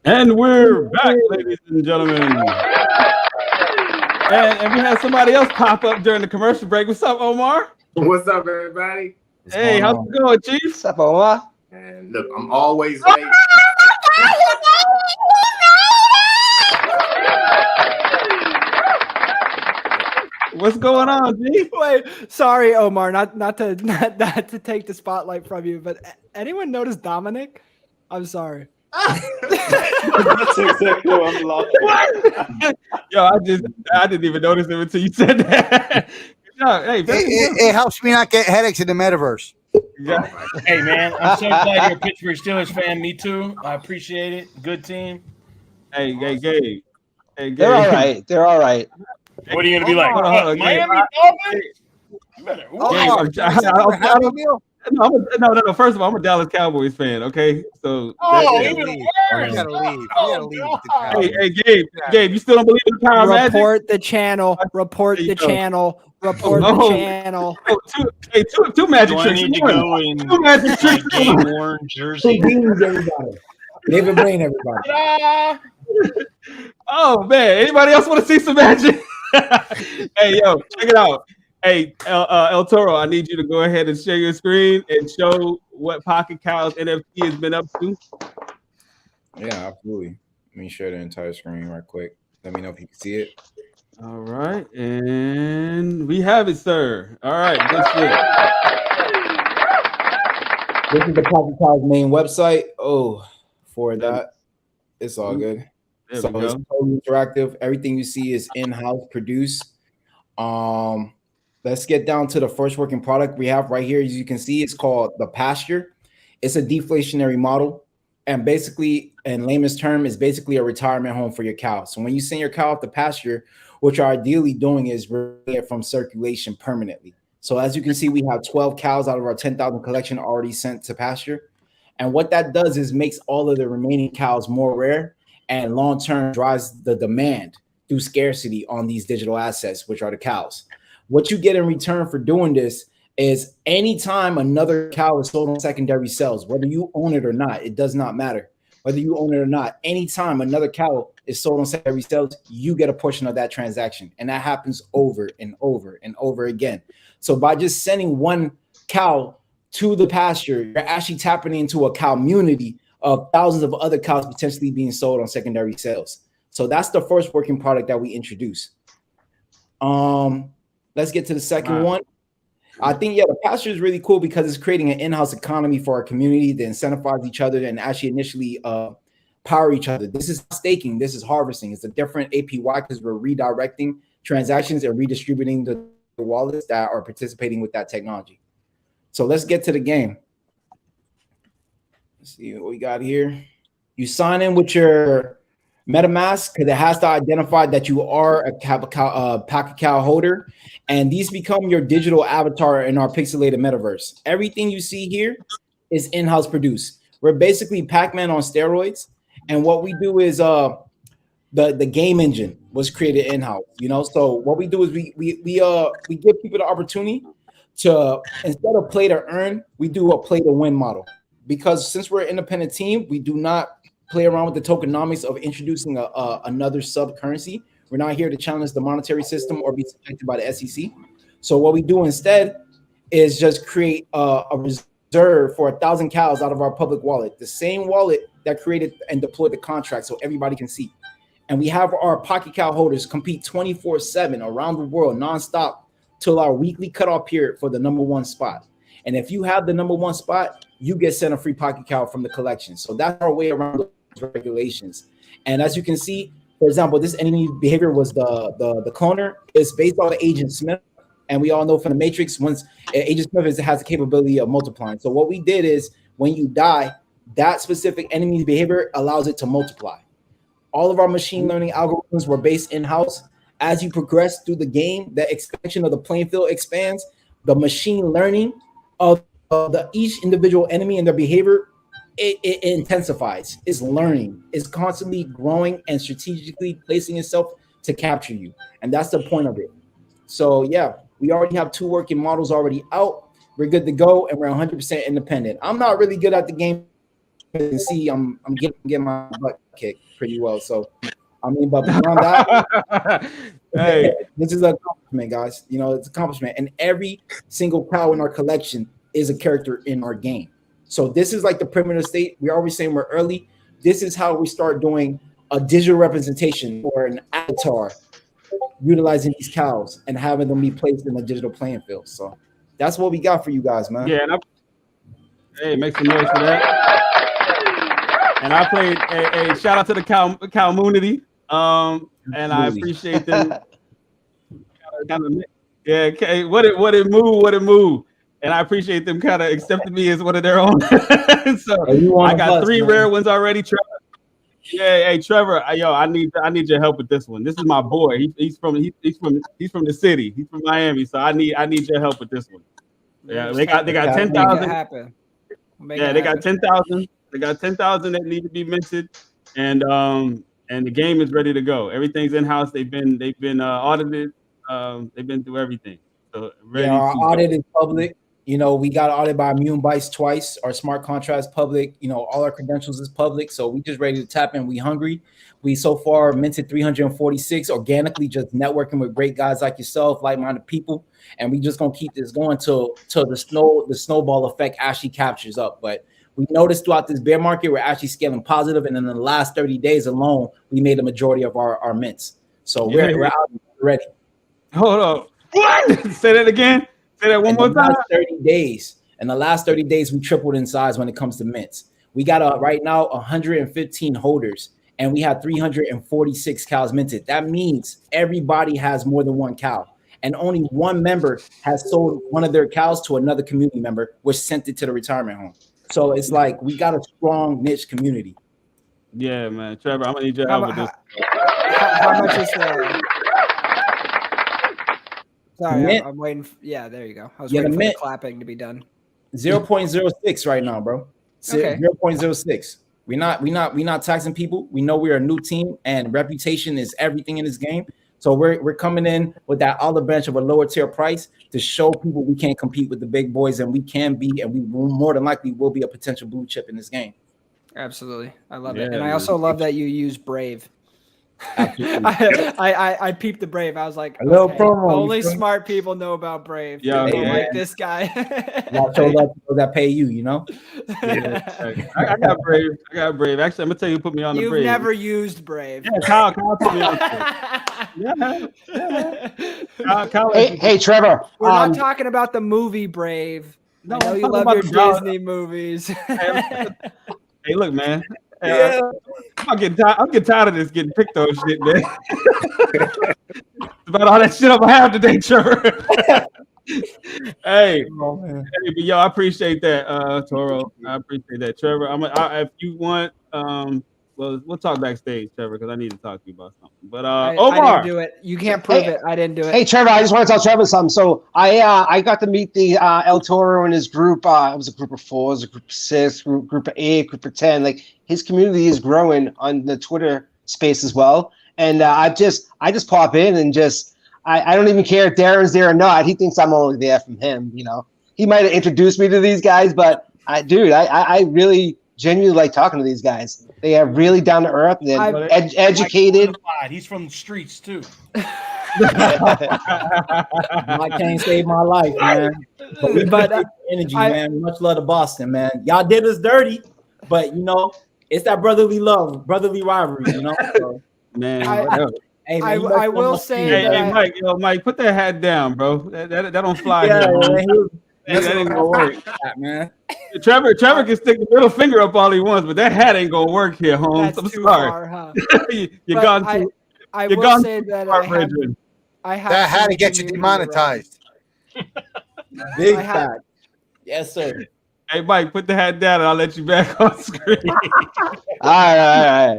And we're back, ladies and gentlemen. And we had somebody else pop up during the commercial break. What's up, Omar? What's up, everybody? Hey, how's it going, Chief? What's up, Omar? And look, I'm always late. What's going on, G? Wait, sorry, Omar, not to take the spotlight from you, but anyone notice Dominic? I'm sorry. That's exactly what I'm laughing. Yo, I didn't even notice it until you said that. It helps me not get headaches in the metaverse. Hey, man, I'm so glad you're a Pittsburgh Steelers fan. Me too. I appreciate it. Good team. Hey, Gabe. Hey, Gabe. They're all right. They're all right. What are you gonna be like? Miami Dolphins? No. First of all, I'm a Dallas Cowboys fan. Okay, so. Even worse. We gotta leave. Hey, Gabe, you still don't believe in the power of magic? Report the channel. Report the channel. Report the channel. Two magic Do I tricks. need to go in Two magic tricks. game worn jersey? Everybody. David Blaine, everybody. Oh man, anybody else want to see some magic? Hey, yo, check it out. Hey, El Toro, I need you to go ahead and share your screen and show what Pocket Cows NFT has been up to. Yeah, absolutely. Let me share the entire screen right quick. Let me know if you can see it. All right, and we have it, sir. All right, good shit. This is the Pocket Cows main website. Oh, for that, it's all good. There So we it's go. totally interactive. Everything you see is in-house produced. Let's get down to the first working product we have right here. As you can see, it's called the pasture. It's a deflationary model. And basically, in layman's term, is basically a retirement home for your cow. So when you send your cow off the pasture, what you're ideally doing is removing it from circulation permanently. So as you can see, we have 12 cows out of our 10,000 collection already sent to pasture. And what that does is makes all of the remaining cows more rare and long-term drives the demand through scarcity on these digital assets, which are the cows. What you get in return for doing this is anytime another cow is sold on secondary sales, whether you own it or not, it does not matter. Whether you own it or not, anytime another cow is sold on secondary sales, you get a portion of that transaction. And that happens over and over and over again. So by just sending one cow to the pasture, you're actually tapping into a cow community of thousands of other cows potentially being sold on secondary sales. So that's the first working product that we introduced. Let's get to the second one. I think, the pasture is really cool because it's creating an in-house economy for our community to incentivize each other and actually initially power each other. This is staking. This is harvesting. It's a different APY because we're redirecting transactions and redistributing the wallets that are participating with that technology. So let's get to the game. Let's see what we got here. You sign in with your MetaMask because it has to identify that you are a Packet Cow holder, and these become your digital avatar in our pixelated metaverse. Everything you see here is in-house produced. We're basically Pac-Man on steroids, and what we do is the game engine was created in-house. So what we do is we give people the opportunity to, instead of play to earn, we do a play to win model. Because since we're an independent team, we do not play around with the tokenomics of introducing another sub currency. We're not here to challenge the monetary system or be subjected by the SEC. So what we do instead is just create a reserve for 1,000 cows out of our public wallet, the same wallet that created and deployed the contract so everybody can see. And we have our Pocket Cow holders compete 24/7 around the world nonstop till our weekly cutoff period for the #1 spot. And if you have the #1 spot, you get sent a free Pocket Cow from the collection. So that's our way around those regulations. And as you can see, for example, this enemy behavior was the cloner. It's based on Agent Smith. And we all know from the Matrix, once Agent Smith has the capability of multiplying. So what we did is when you die, that specific enemy behavior allows it to multiply. All of our machine learning algorithms were based in-house. As you progress through the game, the expansion of the playing field expands. The machine learning of each individual enemy and their behavior, it intensifies. It's learning. It's constantly growing and strategically placing itself to capture you. And that's the point of it. So yeah, we already have 2 working models already out. We're good to go, and we're 100% independent. I'm not really good at the game. You can see I'm getting my butt kicked pretty well. So but beyond that, hey, this is an accomplishment, guys. It's an accomplishment. And every single cow in our collection is a character in our game. So this is like the primitive state. We're always saying we're early. This is how we start doing a digital representation or an avatar, utilizing these cows and having them be placed in the digital playing field. So that's what we got for you guys, man. Yeah, hey, make some noise for that. And I played a shout out to the community. And I appreciate them. Yeah, what it move. And I appreciate them kind of accepting me as one of their own. So I got 3 rare ones already. Trevor. Yeah, hey Trevor, I need your help with this one. This is my boy. He's from the city. He's from Miami. So I need your help with this one. Yeah, they got 10,000. Yeah, they got 10,000. They got 10,000 that need to be minted, and the game is ready to go. Everything's in house. They've been audited. They've been through everything. So ready. Yeah, our audit is public. We got audited by Immune Bytes twice. Our smart contracts public. All our credentials is public. So we just ready to tap in. We hungry. We so far minted 346 organically, just networking with great guys like yourself, like-minded people, and we just gonna keep this going till the snowball effect actually captures up. But we noticed throughout this bear market, we're actually scaling positive, and in the last 30 days alone, we made the majority of our mints. So we're out ready. Hold on. What? Say that again. Say that one more time. In the last 30 days, we tripled in size when it comes to mints. We got right now 115 holders, and we have 346 cows minted. That means everybody has more than 1 cow, and only 1 member has sold one of their cows to another community member, which sent it to the retirement home. So it's like we got a strong niche community. Yeah, man. Trevor, I'm gonna need your help with this. How much is the? Sorry, I'm waiting. Yeah, there you go. I was waiting for the clapping to be done. 0.06 right now, bro. Okay. 0.06. We're not taxing people. We know we're a new team, and reputation is everything in this game. So we're coming in with that olive branch of a lower tier price to show people we can't compete with the big boys, and we can be, and we more than likely will be a potential blue chip in this game. Absolutely, I love it, and I also love that you use Brave. I peeped the Brave. I was like, A little okay, promo, only you feel me? smart people know about Brave. Yeah, People hey, like man. this guy. Y'all show love to those that pay you, you know? Yeah, I got Brave. I got Brave. Actually, I'm gonna tell you who put me on the You've Brave. never used Brave. Yeah, Kyle put me on the Brave. Yeah. Kyle Hey, Trevor. We're not talking about the movie Brave. No, I know I'm you talking love about your the dollar. Disney movies. Hey, look, man. I'm getting tired of this getting picked on shit, man. About all that shit I'm gonna have today, Trevor. Hey, but yo, I appreciate that, Toro. I appreciate that, Trevor. If you want, well, we'll talk backstage, Trevor, because I need to talk to you about something. But I Omar, didn't do it. You can't prove it. I didn't do it. Hey, Trevor, I just want to tell Trevor something. So I got to meet the El Toro and his group. It was a group of 4, it was a group of 6, group of 8, group of 10. Like his community is growing on the Twitter space as well. And I just pop in and I don't even care if Darren's there or not. He thinks I'm only there from him. You know, he might have introduced me to these guys, but I really genuinely like talking to these guys. They are really down to earth and educated. He's from the streets too. I can't save my life, man. But energy, man. Much love to Boston, man. Y'all did us dirty, but you know, it's that brotherly love, brotherly rivalry, you know. So, man, hey, man, I will say that Mike, Mike, put that hat down, bro. That don't fly Yeah, here. man, That ain't gonna work, man. Trevor can stick the middle finger up all he wants, but that hat ain't gonna work here, Holmes. That's I'm too sorry. far, huh? You're gone too. I You're will gone say too that far, I have Bridget. That had to get you demonetized. Big fact. Yes, sir. Hey, Mike, put the hat down and I'll let you back on screen. All right.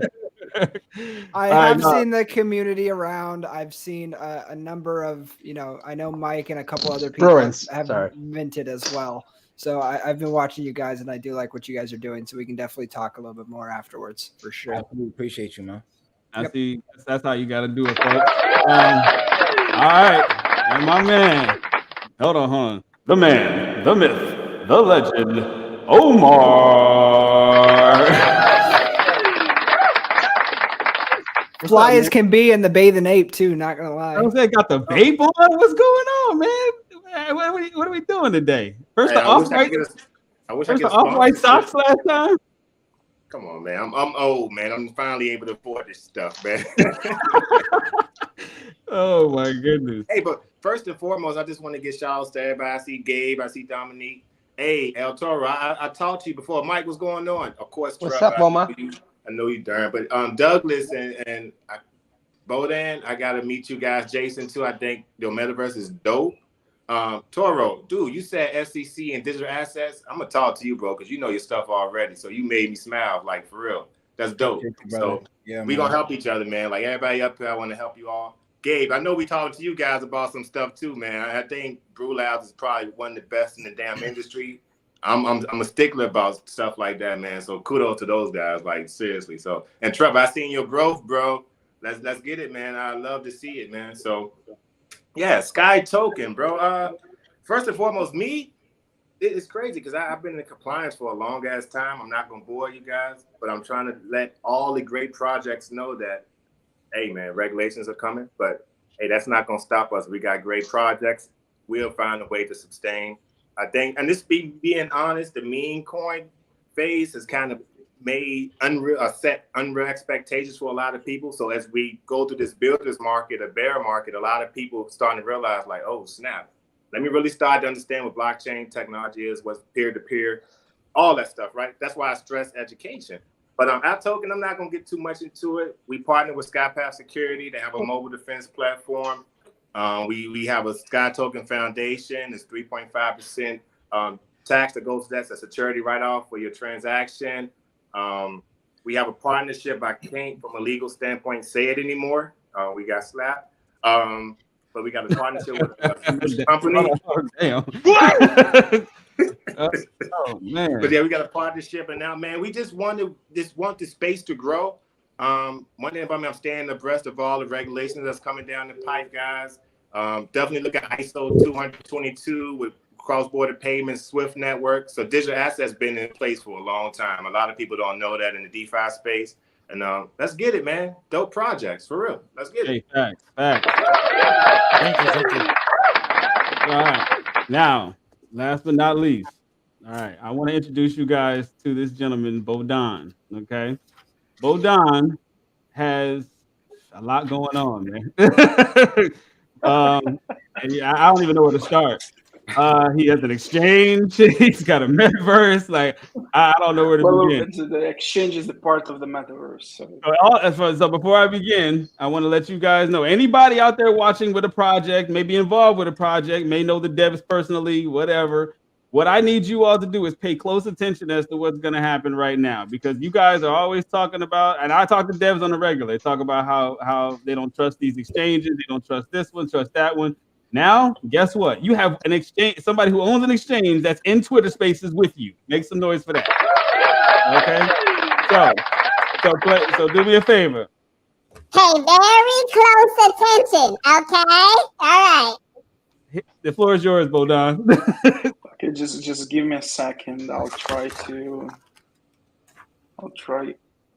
I have seen the community around. I've seen a number of, I know Mike and a couple other people have minted as well. So I've been watching you guys, and I do like what you guys are doing. So we can definitely talk a little bit more afterwards, for sure. I really appreciate you, man. I see. That's how you got to do it, folks. All right, and my man. Hold on. The man, the myth, the legend, Omar. Fly as can be in the bathing ape too. Not gonna lie. I was like, got the vape on. What's going on, man? What are we doing today? First, the off-white. I wish I could off-white socks last time. Come on, man. I'm old, man. I'm finally able to afford this stuff, man. Oh my goodness. Hey, but first and foremost, I just want to give shout outs to everybody. I see Gabe, I see Dominique. Hey, El Toro, I talked to you before. Mike, what's going on? Of course, what's Trevor, up, Mama? I know you darn, but Douglas and Bodan, I gotta meet you guys. Jason too. I think the metaverse is dope. Toro, dude, you said SEC and digital assets. I'm gonna talk to you, bro, because you know your stuff already. So you made me smile, like for real. That's dope. So yeah, we gonna help each other, man. Like everybody up here, I want to help you all. Gabe, I know we talked to you guys about some stuff too, man. I think Brew Labs is probably one of the best in the damn industry. I'm a stickler about stuff like that, man. So kudos to those guys, like seriously. So, and Trevor, I seen your growth, bro. Let's get it, man. I love to see it, man. So yeah, Sky Token, bro. First and foremost, it's crazy because I've been in compliance for a long ass time. I'm not gonna bore you guys, but I'm trying to let all the great projects know that, hey man, regulations are coming, but hey, that's not gonna stop us. We got great projects. We'll find a way to sustain. I think, and this being honest, the meme coin phase has kind of made set unreal expectations for a lot of people. So as we go through this builders market, a bear market, a lot of people starting to realize like, oh snap, let me really start to understand what blockchain technology is, what's peer-to-peer, all that stuff, right? That's why I stress education. But our token, I'm not gonna get too much into it. We partner with SkyPath Security. They have a mobile defense platform. We have a Sky Token Foundation. It's 3.5% tax that goes to that. That's a charity write-off for your transaction. We have a partnership. I can't, from a legal standpoint, say it anymore. We got slapped. But we got a partnership with a huge company. Oh, damn. Oh man. But yeah, we got a partnership, and now, man, we just want the space to grow. One thing about me, I'm staying abreast of all the regulations that's coming down the pipe, guys. Definitely look at ISO 222 with cross-border payments, Swift network. So digital assets been in place for a long time. A lot of people don't know that in the DeFi space. And let's get it, man. Dope projects for real. Let's get it. Facts. Thank you. All right. Now, last but not least, all right, I want to introduce you guys to this gentleman, Bodan. Okay, Bodan has a lot going on, man. And I don't even know where to start. He has an exchange. He's got a metaverse. Like I don't know where to begin. The exchange is the part of the metaverse. So before I begin, I want to let you guys know, anybody out there watching with a project, may be involved with a project, may know the devs personally, whatever. What I need you all to do is pay close attention as to what's going to happen right now, because you guys are always talking about, and I talk to devs on the regular, they talk about how they don't trust these exchanges, they don't trust this one, trust that one. Now, guess what? You have an exchange, somebody who owns an exchange that's in Twitter Spaces with you. Make some noise for that. Okay? So do me a favor. Pay very close attention, okay? All right. The floor is yours, Bodan. Okay, just give me a second. I'll try.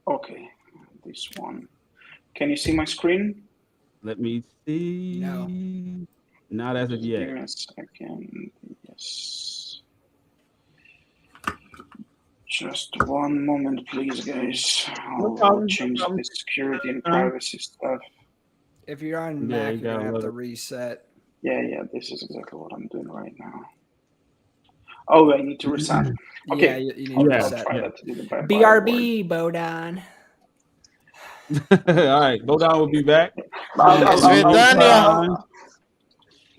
Okay, this one. Can you see my screen? Let me see. No. Not as of yet. Give me a second. Yes. Just one moment, please, guys. I'll change the security and privacy stuff. If you're on Mac, you're gonna have to reset. Yeah, this is exactly what I'm doing right now. Oh, I need to reset. Okay, yeah, you need to reset. BRB, Bodan. All right, Bodan will be back.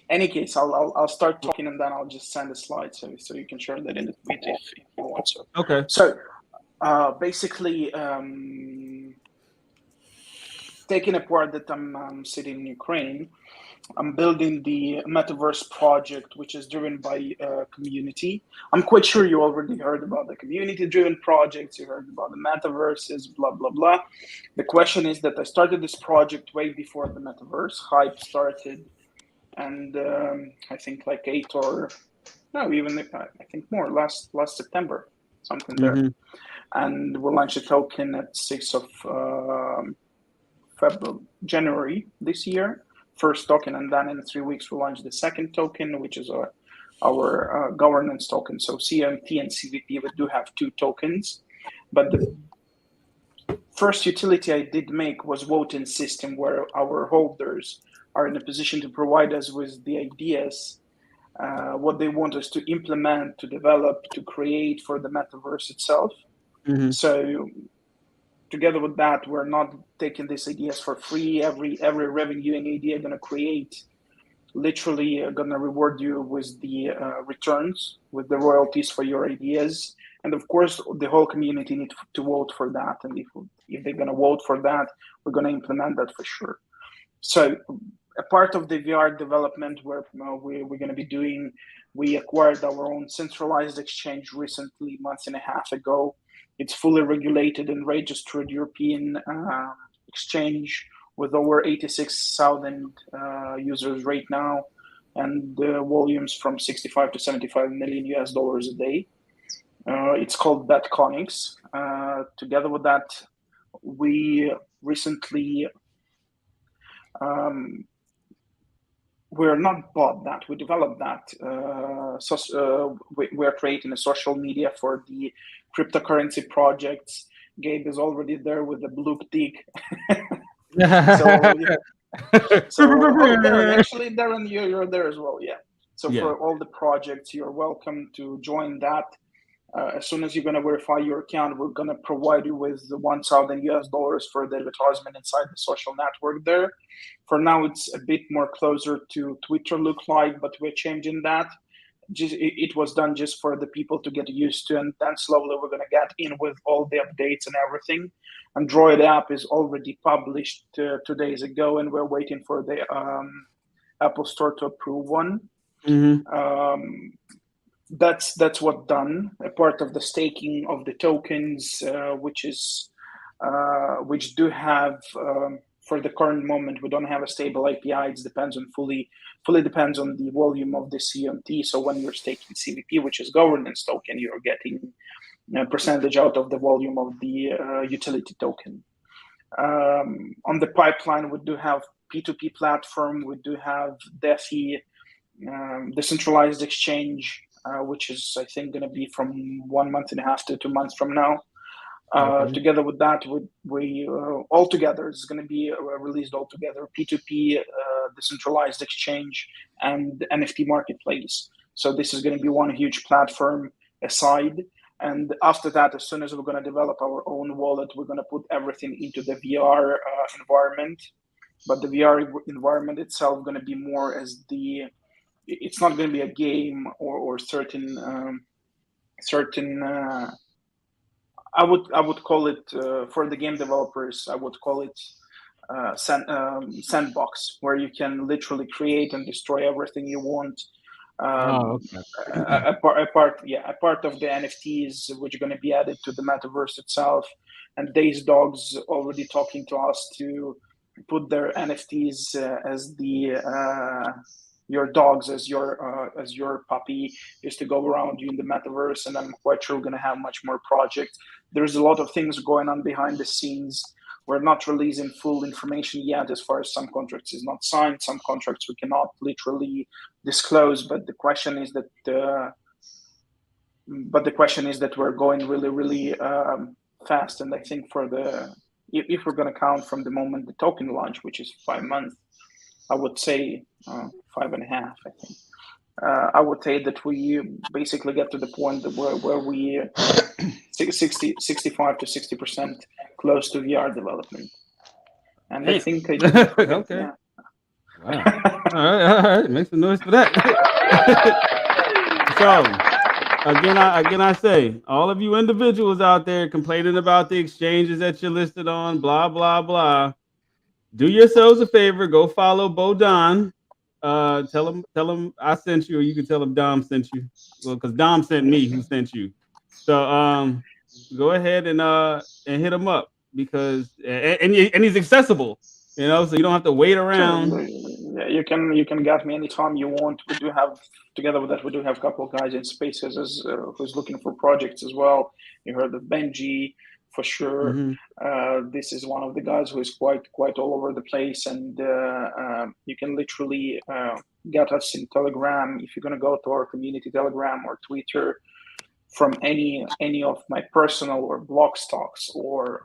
Any case, I'll start talking and then I'll just send a slide so you can share that in the tweet if you want to. Okay. So basically, taking apart that I'm sitting in Ukraine, I'm building the metaverse project, which is driven by community. I'm quite sure you already heard about the community-driven projects. You heard about the metaverses, blah, blah, blah. The question is that I started this project way before the metaverse hype started. And I think like last September, something there. And we'll launch a token at 6th of January this year. First token, and then in 3 weeks we'll launch the second token, which is our governance token. So CMT and CVP, we do have 2 tokens, but the first utility I did make was voting system, where our holders are in a position to provide us with the ideas, what they want us to implement, to develop, to create for the metaverse itself. So together with that, we're not taking these ideas for free. Every revenue and idea going to create, literally going to reward you with the returns, with the royalties for your ideas. And of course, the whole community needs to vote for that. And if they're going to vote for that, we're going to implement that for sure. So a part of the VR development where we're going to be doing, we acquired our own centralized exchange recently, month and a half ago. It's fully regulated and registered European exchange with over 86,000 users right now, and volumes from 65 to 75 million US dollars a day. It's called Betconics. Together with that, we recently we're not bought that, we developed that. We're creating a social media for the cryptocurrency projects. Gabe is already there with the blue tick. Actually, Darren, you're there as well, yeah. So for all the projects, you're welcome to join that. As soon as you're going to verify your account, we're going to provide you with the 1,000 US dollars for the advertisement inside the social network there. For now, it's a bit more closer to Twitter look like, but we're changing that. It was done just for the people to get used to, and then slowly we're going to get in with all the updates and everything. Android app is already published 2 days ago, and we're waiting for the Apple Store to approve one. That's what done. A part of the staking of the tokens, which do have for the current moment, we don't have a stable API. It depends on fully depends on the volume of the CMT. So when you're staking CVP, which is governance token, you're getting a percentage out of the volume of the utility token. On the pipeline, we do have P2P platform. We do have DeFi, decentralized exchange, which is, I think, going to be from 1.5 months to 2 months from now. Together with that, we all together is going to be released all together, P2P, decentralized exchange, and NFT marketplace. So this is going to be one huge platform aside. And after that, as soon as we're going to develop our own wallet, we're going to put everything into the VR environment. But the VR environment itself going to be more as it's not going to be a game or certain I would call it for the game developers. I would call it sandbox, where you can literally create and destroy everything you want. A part of the NFTs which are going to be added to the metaverse itself, and Days Dogs already talking to us to put their NFTs as your dogs as your puppy is to go around you in the metaverse, and I'm quite sure we're going to have much more projects. There's a lot of things going on behind the scenes. We're not releasing full information yet as far as some contracts is not signed, some contracts we cannot literally disclose, but the question is that we're going really, really fast. And I think if we're going to count from the moment the token launch, which is 5 months, I would say 5.5, I think. I would say that we basically get to the point where we 65 to 60% close to VR development. And I think I did okay. Yeah. Wow. All right. Make some noise for that. So again, I say, all of you individuals out there complaining about the exchanges that you're listed on, blah, blah, blah. Do yourselves a favor. Go follow Bodon. Tell him I sent you, or you can tell him Dom sent you. Well, because Dom sent me, who sent you. So go ahead and hit him up, because and he's accessible, so you don't have to wait around. Yeah, you can get me anytime you want. We do have, together with that, we do have a couple of guys in Spaces who's looking for projects as well. You heard of Benji. For sure. Mm-hmm. This is one of the guys who is quite all over the place, and you can literally get us in Telegram. If you're going to go to our community Telegram or Twitter, from any of my personal or blog stocks or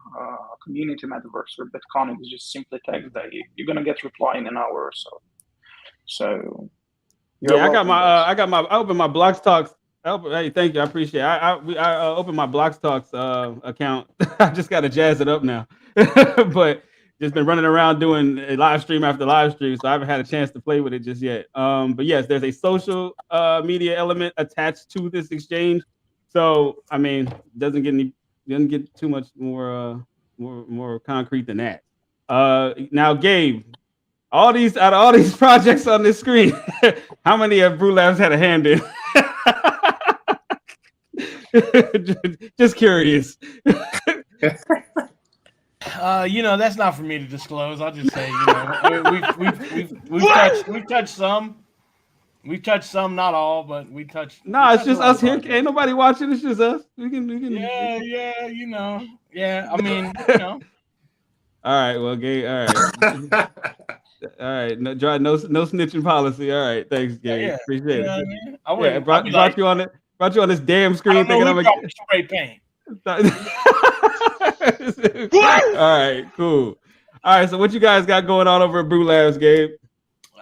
community metaverse or Bitcoin, just simply text that. You're going to get reply in an hour or so. So yeah, I opened my blog stocks. Hey, thank you. I appreciate it. I opened my Blockstocks account. I just got to jazz it up now. But just been running around doing a live stream after live stream, so I haven't had a chance to play with it just yet. But yes, there's a social media element attached to this exchange. So, I mean, doesn't get too much more concrete than that. Now, Gabe, out of all these projects on this screen, how many have Brew Labs had a hand in? Just curious. That's not for me to disclose. I'll just say, we've touched some. We've touched some, not all, but we touched. No, it's just us here. Ain't nobody watching. It's just us. We can. Yeah. I mean, All right. Well, Gabe. All right. All right. No snitching policy. All right. Thanks, Gabe. Yeah. Appreciate it. I mean? I would brought you on it. Brought you on this damn screen thinking I'm gonna spray paint. All right, cool. All right, so what you guys got going on over at Brew Labs, Gabe?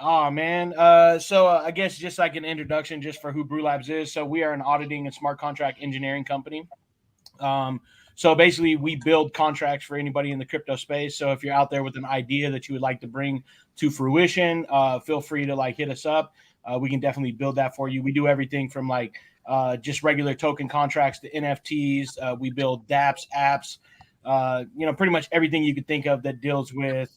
Oh man, so I guess just like an introduction, just for who Brew Labs is. So we are an auditing and smart contract engineering company. So basically, we build contracts for anybody in the crypto space. So if you're out there with an idea that you would like to bring to fruition, feel free to hit us up. We can definitely build that for you. We do everything from just regular token contracts to NFTs. We build dApps, apps, pretty much everything you could think of that deals with,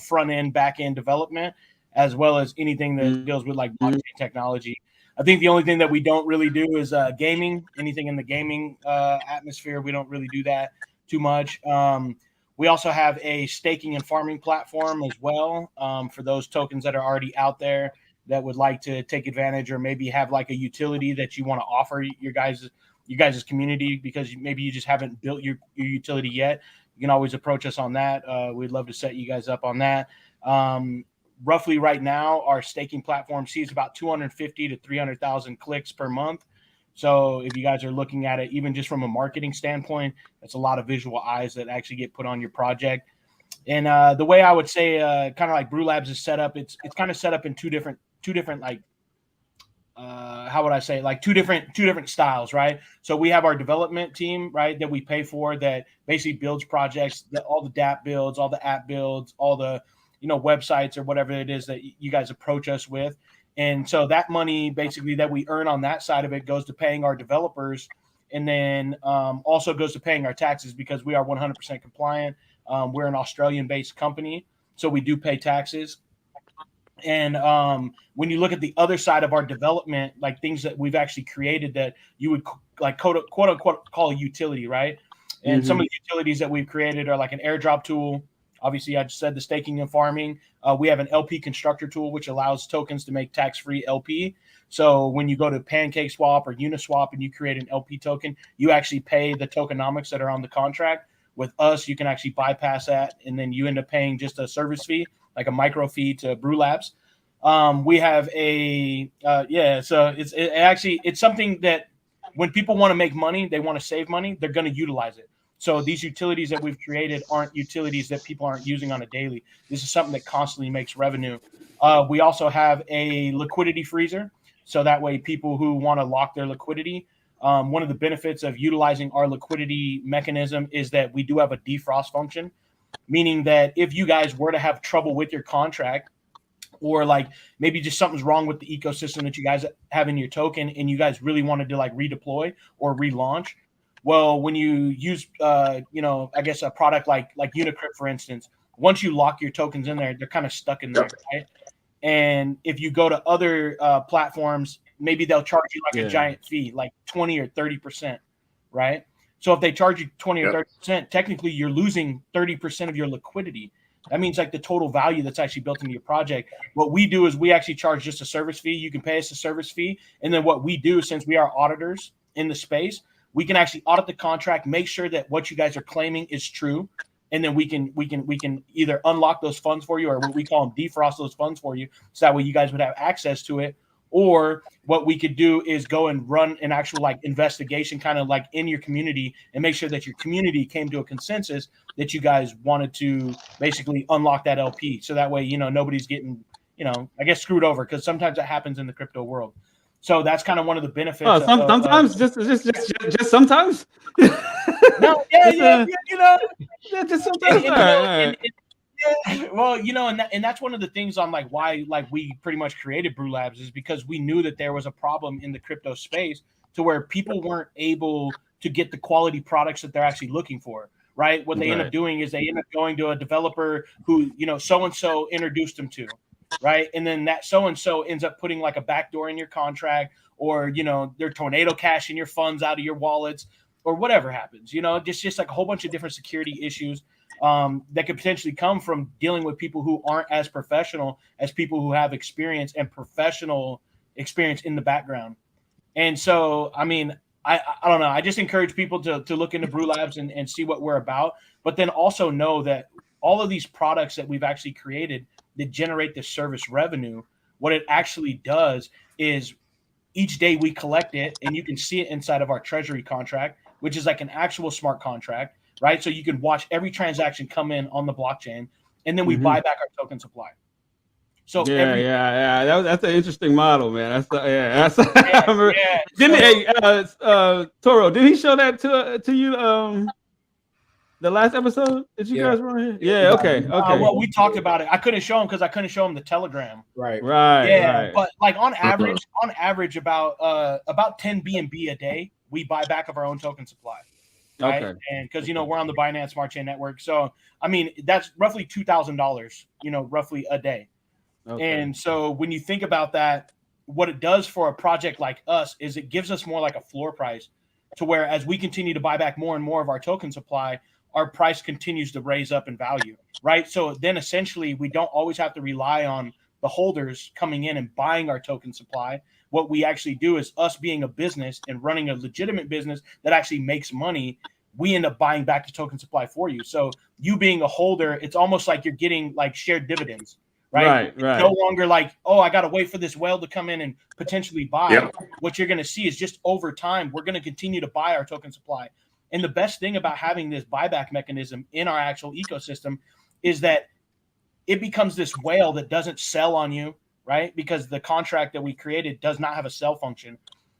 front end, back end development, as well as anything that deals with blockchain technology. I think the only thing that we don't really do is gaming. Anything in the gaming atmosphere, we don't really do that too much. We also have a staking and farming platform as well for those tokens that are already out there that would like to take advantage, or maybe have a utility that you want to offer your guys' community, because maybe you just haven't built your utility yet. you can always approach us on that. We'd love to set you guys up on that. Roughly right now, our staking platform sees about 250 to 300,000 clicks per month. So if you guys are looking at it, even just from a marketing standpoint, that's a lot of visual eyes that actually get put on your project. And the way I would say, kind of like Brew Labs is set up, it's kind of set up in two different like, how would I say, like two different styles, right? So we have our development team, right, that we pay for, that basically builds projects, all the DApp builds, all the app builds, all the websites or whatever it is that you guys approach us with. And so that money basically that we earn on that side of it goes to paying our developers, and then also goes to paying our taxes, because we are 100% compliant. We're an Australian-based company, so we do pay taxes. And when you look at the other side of our development, like things that we've actually created that you would like quote unquote call a utility, right? And some of the utilities that we've created are like an airdrop tool. Obviously, I just said the staking and farming. We have an LP constructor tool, which allows tokens to make tax-free LP. So when you go to PancakeSwap or Uniswap and you create an LP token, you actually pay the tokenomics that are on the contract. With us, you can actually bypass that, and then you end up paying just a service fee, like a micro fee to Brew Labs. We have a so it's something that when people want to make money, they want to save money, they're going to utilize it. So these utilities that we've created aren't utilities that people aren't using on a daily. This is something that constantly makes revenue. We also have a liquidity freezer, so that way people who want to lock their liquidity. One of the benefits of utilizing our liquidity mechanism is that we do have a defrost function, meaning that if you guys were to have trouble with your contract, or like maybe just something's wrong with the ecosystem that you guys have in your token, and you guys really wanted to like redeploy or relaunch, well, when you use, I guess a product like Unicrypt, for instance, once you lock your tokens in there, they're kind of stuck in there, right? And if you go to other platforms, maybe they'll charge you like a giant fee, like 20 or 30%, right? So if they charge you 20 or 30%, technically you're losing 30% of your liquidity. That means like the total value that's actually built into your project. What we do is we actually charge just a service fee. You can pay us a service fee. And then what we do, since we are auditors in the space, we can actually audit the contract, make sure that what you guys are claiming is true. And then we can either unlock those funds for you, or what we call them, defrost those funds for you. So that way you guys would have access to it. Or what we could do is go and run an actual like investigation kind of like in your community, and make sure that your community came to a consensus that you guys wanted to basically unlock that LP. So that way, nobody's getting, I guess screwed over, because sometimes that happens in the crypto world. So that's kind of one of the benefits. Oh, sometimes, just sometimes. No, just sometimes. Well, and that's one of the things on like why like we pretty much created Brew Labs, is because we knew that there was a problem in the crypto space to where people weren't able to get the quality products that they're actually looking for. Right. What they end up doing is they end up going to a developer who, so-and-so introduced them to. Right. And then that so-and-so ends up putting like a backdoor in your contract, or, they're tornado cashing your funds out of your wallets, or whatever happens, just like a whole bunch of different security issues that could potentially come from dealing with people who aren't as professional as people who have experience and professional experience in the background. And so, I mean, I don't know. I just encourage people to look into Brew Labs and see what we're about, but then also know that all of these products that we've actually created that generate this service revenue, what it actually does is each day we collect it, and you can see it inside of our treasury contract, which is like an actual smart contract, right? So you can watch every transaction come in on the blockchain, and then we buy back our token supply. So that's an interesting model, man. Toro, did he show that to you the last episode that you guys were on here? Yeah, okay. Well, we talked about it. I couldn't show him because I couldn't show him the Telegram. Right. But like on average, about 10 BNB a day we buy back of our own token supply. Right? Okay. And because we're on the Binance Smart Chain Network, so I mean that's roughly $2,000, roughly a day. Okay. And so when you think about that, what it does for a project like us is it gives us more like a floor price, to where as we continue to buy back more and more of our token supply, our price continues to raise up in value, right? So then essentially we don't always have to rely on the holders coming in and buying our token supply. What we actually do is, us being a business and running a legitimate business that actually makes money, we end up buying back the token supply for you. So you being a holder, it's almost like you're getting like shared dividends, right? It's no longer like, oh, I got to wait for this whale to come in and potentially buy. Yep. What you're going to see is just over time, we're going to continue to buy our token supply. And the best thing about having this buyback mechanism in our actual ecosystem is that it becomes this whale that doesn't sell on you, right? Because the contract that we created does not have a sell function.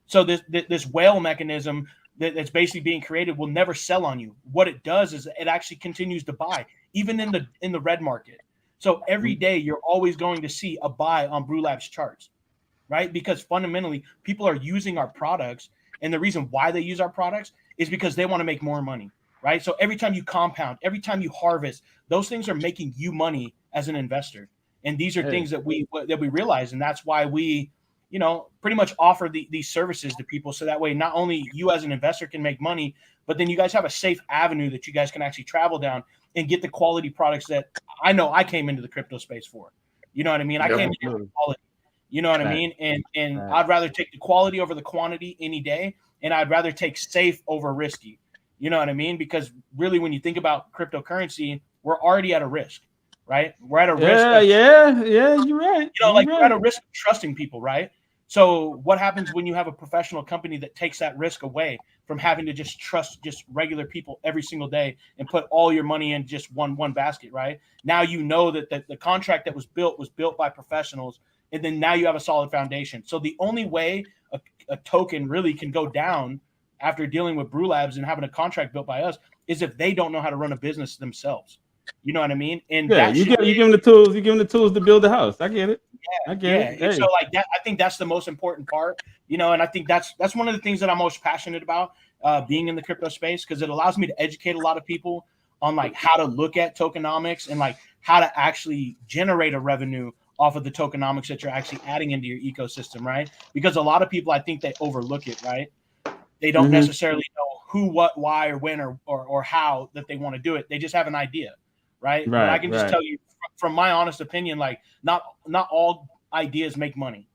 So this whale mechanism that's basically being created will never sell on you. What it does is it actually continues to buy, even in the red market. So every day you're always going to see a buy on Brew Labs charts, right? Because fundamentally people are using our products, and the reason why they use our products is because they want to make more money, right? So every time you compound, every time you harvest, those things are making you money as an investor. And these are things that we realize, and that's why we, pretty much offer these services to people. So that way, not only you as an investor can make money, but then you guys have a safe avenue that you guys can actually travel down and get the quality products that I know I came into the crypto space for. You know what I mean? I came into the quality. You know what I mean? And I'd rather take the quality over the quantity any day, and I'd rather take safe over risky. You know what I mean? Because really, when you think about cryptocurrency, we're already at a risk, right? We're at a risk. Yeah, you're right. We're at a risk of trusting people, right? So what happens when you have a professional company that takes that risk away from having to just trust just regular people every single day and put all your money in just one basket, right? Now you know that the contract that was built by professionals, and then now you have a solid foundation. So the only way a token really can go down after dealing with Brew Labs and having a contract built by us is if they don't know how to run a business themselves. You know what I mean? And you give them the tools. You give them the tools to build the house. I get it. I get it. And so like that, I think that's the most important part. And I think that's one of the things that I'm most passionate about being in the crypto space, because it allows me to educate a lot of people on like how to look at tokenomics and like how to actually generate a revenue off of the tokenomics that you're actually adding into your ecosystem, right? Because a lot of people, I think they overlook it, right? They don't necessarily know who, what, why, or when, or how that they want to do it. They just have an idea, right? But I can just tell you from my honest opinion, like not all ideas make money.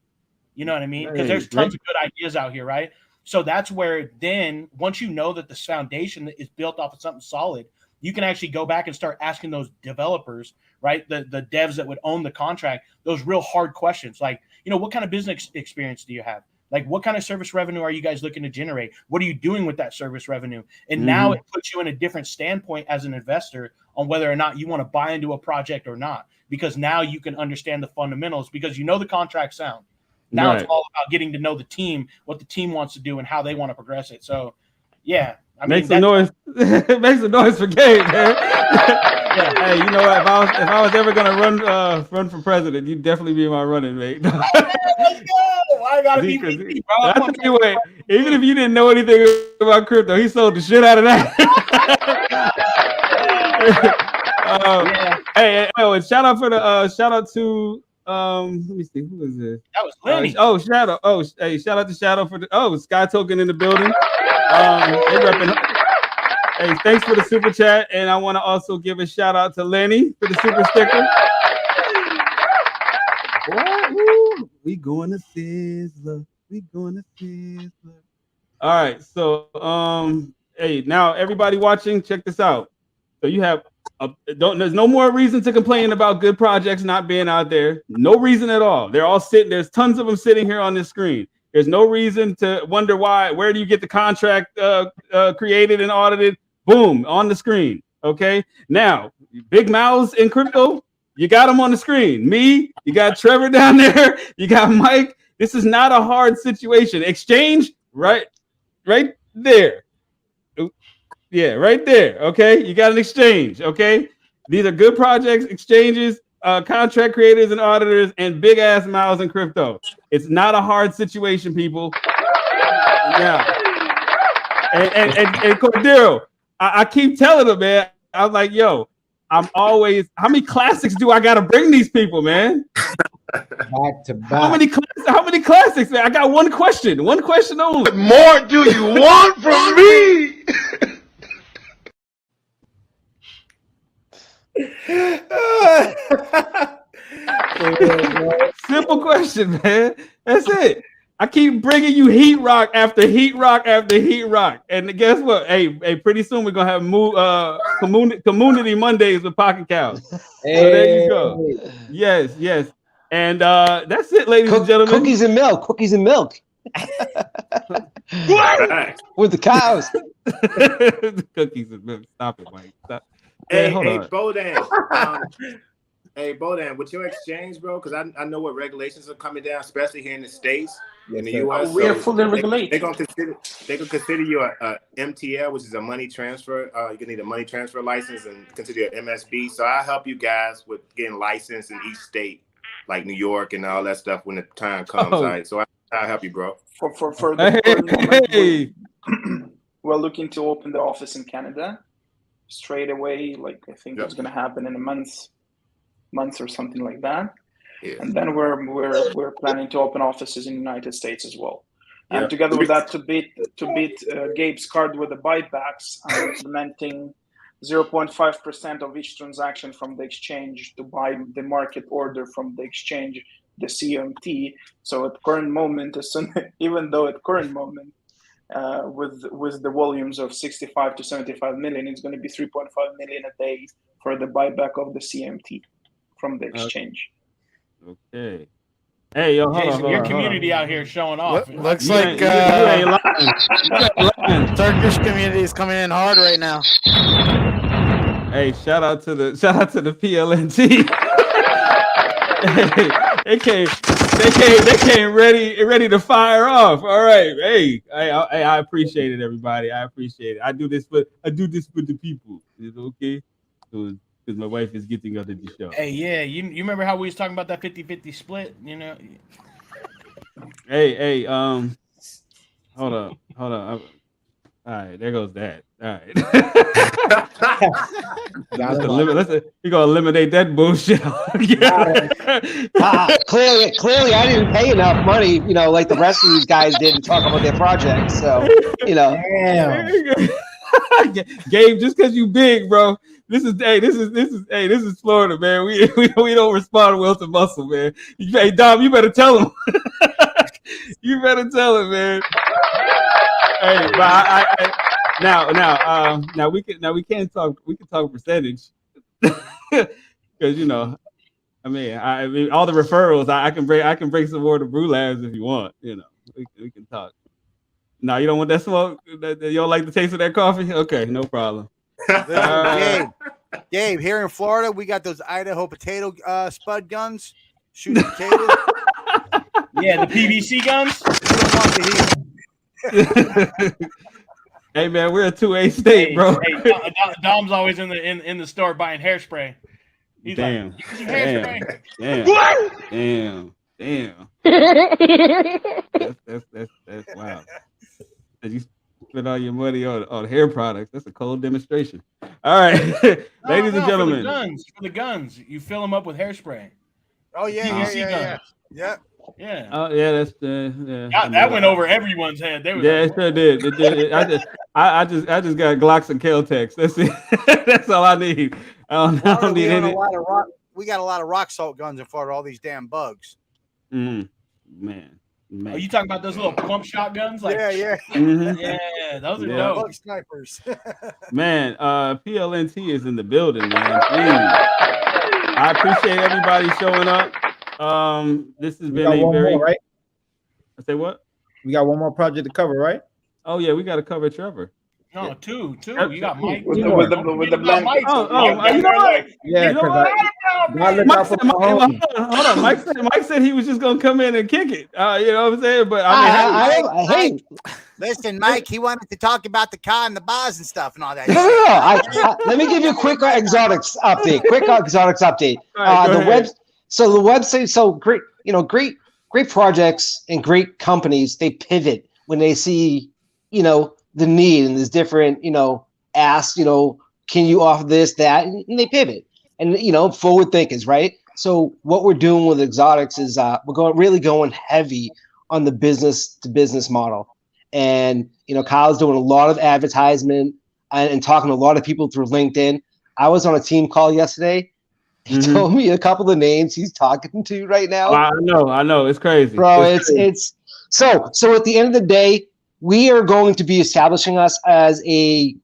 You know what I mean? Because there's tons of good ideas out here, right? So that's where then once you know that this foundation is built off of something solid, you can actually go back and start asking those developers, right? The devs that would own the contract, those real hard questions. Like, what kind of business experience do you have? Like, what kind of service revenue are you guys looking to generate? What are you doing with that service revenue? And now it puts you in a different standpoint as an investor on whether or not you want to buy into a project or not, because now you can understand the fundamentals because the contract sound. Now it's all about getting to know the team, what the team wants to do, and how they want to progress it. So, yeah. Make some noise. Make some noise for Gabe, man. Hey, you know what? If I was ever gonna run for president, you'd definitely be my running mate. Let's go! I gotta be VP, bro. I tell you what, even if you didn't know anything about crypto, he sold the shit out of that. Hey, and shout out to let me see, who is this? That was Lenny. Shadow. Hey, shout out to Shadow for Sky Token in the building. Hey, thanks for the super chat, and I want to also give a shout out to Lenny for the super sticker. We going to Sizzler. We going to Sizzler. All right, so hey, now everybody watching, check this out. So you have there's no more reason to complain about good projects not being out there. No reason at all. They're all sitting. There's tons of them sitting here on this screen. There's no reason to wonder why. Where do you get the contract created and audited? Boom, on the screen. Okay. Now, big mouths in crypto, you got them on the screen. Me, you got Trevor down there. You got Mike. This is not a hard situation. Exchange, right there. Yeah, right there. Okay. You got an exchange. Okay. These are good projects, exchanges, contract creators and auditors, and big ass mouths in crypto. It's not a hard situation, people. Yeah. And Cordero, I keep telling them, man. I'm like, yo, how many classics do I gotta bring these people, man? Back to back. How many classics, man? I got one question only. What more do you want from me? Simple question, man. That's it. I keep bringing you heat rock after heat rock after heat rock, and guess what? Hey, pretty soon we're gonna have community Mondays with Pocket Cows. Hey. So there you go. Yes, and that's it, ladies and gentlemen. Cookies and milk. Cookies and milk. With the cows. The cookies and milk. Stop it, Mike. Stop. Hey, hold on. Bodan. Hey, Bodan, with your exchange, bro, because I know what regulations are coming down, especially here in the States, in the U.S. We are fully regulated. They can consider you a MTL, which is a money transfer. You can need a money transfer license and consider you an MSB. So I help you guys with getting licensed in each state, like New York and all that stuff when the time comes. All right, so I'll help you, bro. For the moment, we're looking to open the office in Canada straight away. Like I think it's going to happen in a month or something like that. Yeah. And then we're planning to open offices in the United States as well. And together with that, to beat Gabe's card with the buybacks, I'm implementing 0.5% of each transaction from the exchange to buy the market order from the exchange, the CMT. So at current moment, even though at current moment, with the volumes of 65 to 75 million, it's going to be 3.5 million a day for the buyback of the CMT from the exchange. Okay. Hey, yo, Jason, your community out here showing off. Looks like Turkish community is coming in hard right now. Hey, shout out to the PLNT. Hey, they came ready to fire off. All right. Hey, I appreciate it, everybody. I appreciate it. I do this for the people. Is it okay? Because my wife is getting out of the show. Hey, yeah, you remember how we was talking about that 50-50 split, you know? Hey, hold up. All right, there goes that. All right. We're gonna eliminate that bullshit. Clearly, I didn't pay enough money, like the rest of these guys did to talk about their projects. So, Damn. Gabe, just because you big, bro. This is Florida, man. We don't respond well to muscle, man. Hey, Dom, you better tell him. You better tell him, man. Hey, but now we can talk percentage because I mean all the referrals I can bring some more to Brew Labs if you want. We can talk. No, you don't want that smoke? You don't like the taste of that coffee? Okay, no problem. Gabe, here in Florida, we got those Idaho potato spud guns. Shooting potatoes. Yeah, the PVC guns. Hey man, we're a 2A state, bro. Hey, Dom's always in the store buying hairspray. He's damn. Like, hairspray. Damn. That's wow. Did you spend all your money on hair products? That's a cold demonstration. All right, ladies and gentlemen. For the guns, you fill them up with hairspray. Oh yeah. Oh yeah, that's that went over everyone's head. It sure did. It did. I just got Glocks and Kel-Tex. That's it. That's all I need. I don't need any. We got a lot of rock salt guns in Florida. All these damn bugs. Man. Are you talking about those little pump shotguns? Like, yeah. Mm-hmm. Yeah, those are dope. Bug snipers. Man, PLNT is in the building, man. Please. I appreciate everybody showing up. This has been a very right. I say what? We got one more project to cover, right? Oh yeah, we got to cover Trevor. No, two. You got Mike with the blank. You know what? Yeah, hold on. Mike said he was just gonna come in and kick it. You know what I'm saying? But I mean, listen, Mike. He wanted to talk about the car and the bars and stuff and all that. No. Let me give you a quick exotics update. So the website. So great. Great projects and great companies. They pivot when they see the need, and there's different, asks, can you offer this, that, and they pivot, and forward thinkers, right? So what we're doing with exotics is we're really going heavy on the business to business model, and Kyle's doing a lot of advertisement and talking to a lot of people through LinkedIn. I was on a team call yesterday. He told me a couple of names he's talking to right now. I know, it's crazy, bro. It's So at the end of the day, we are going to be establishing us as a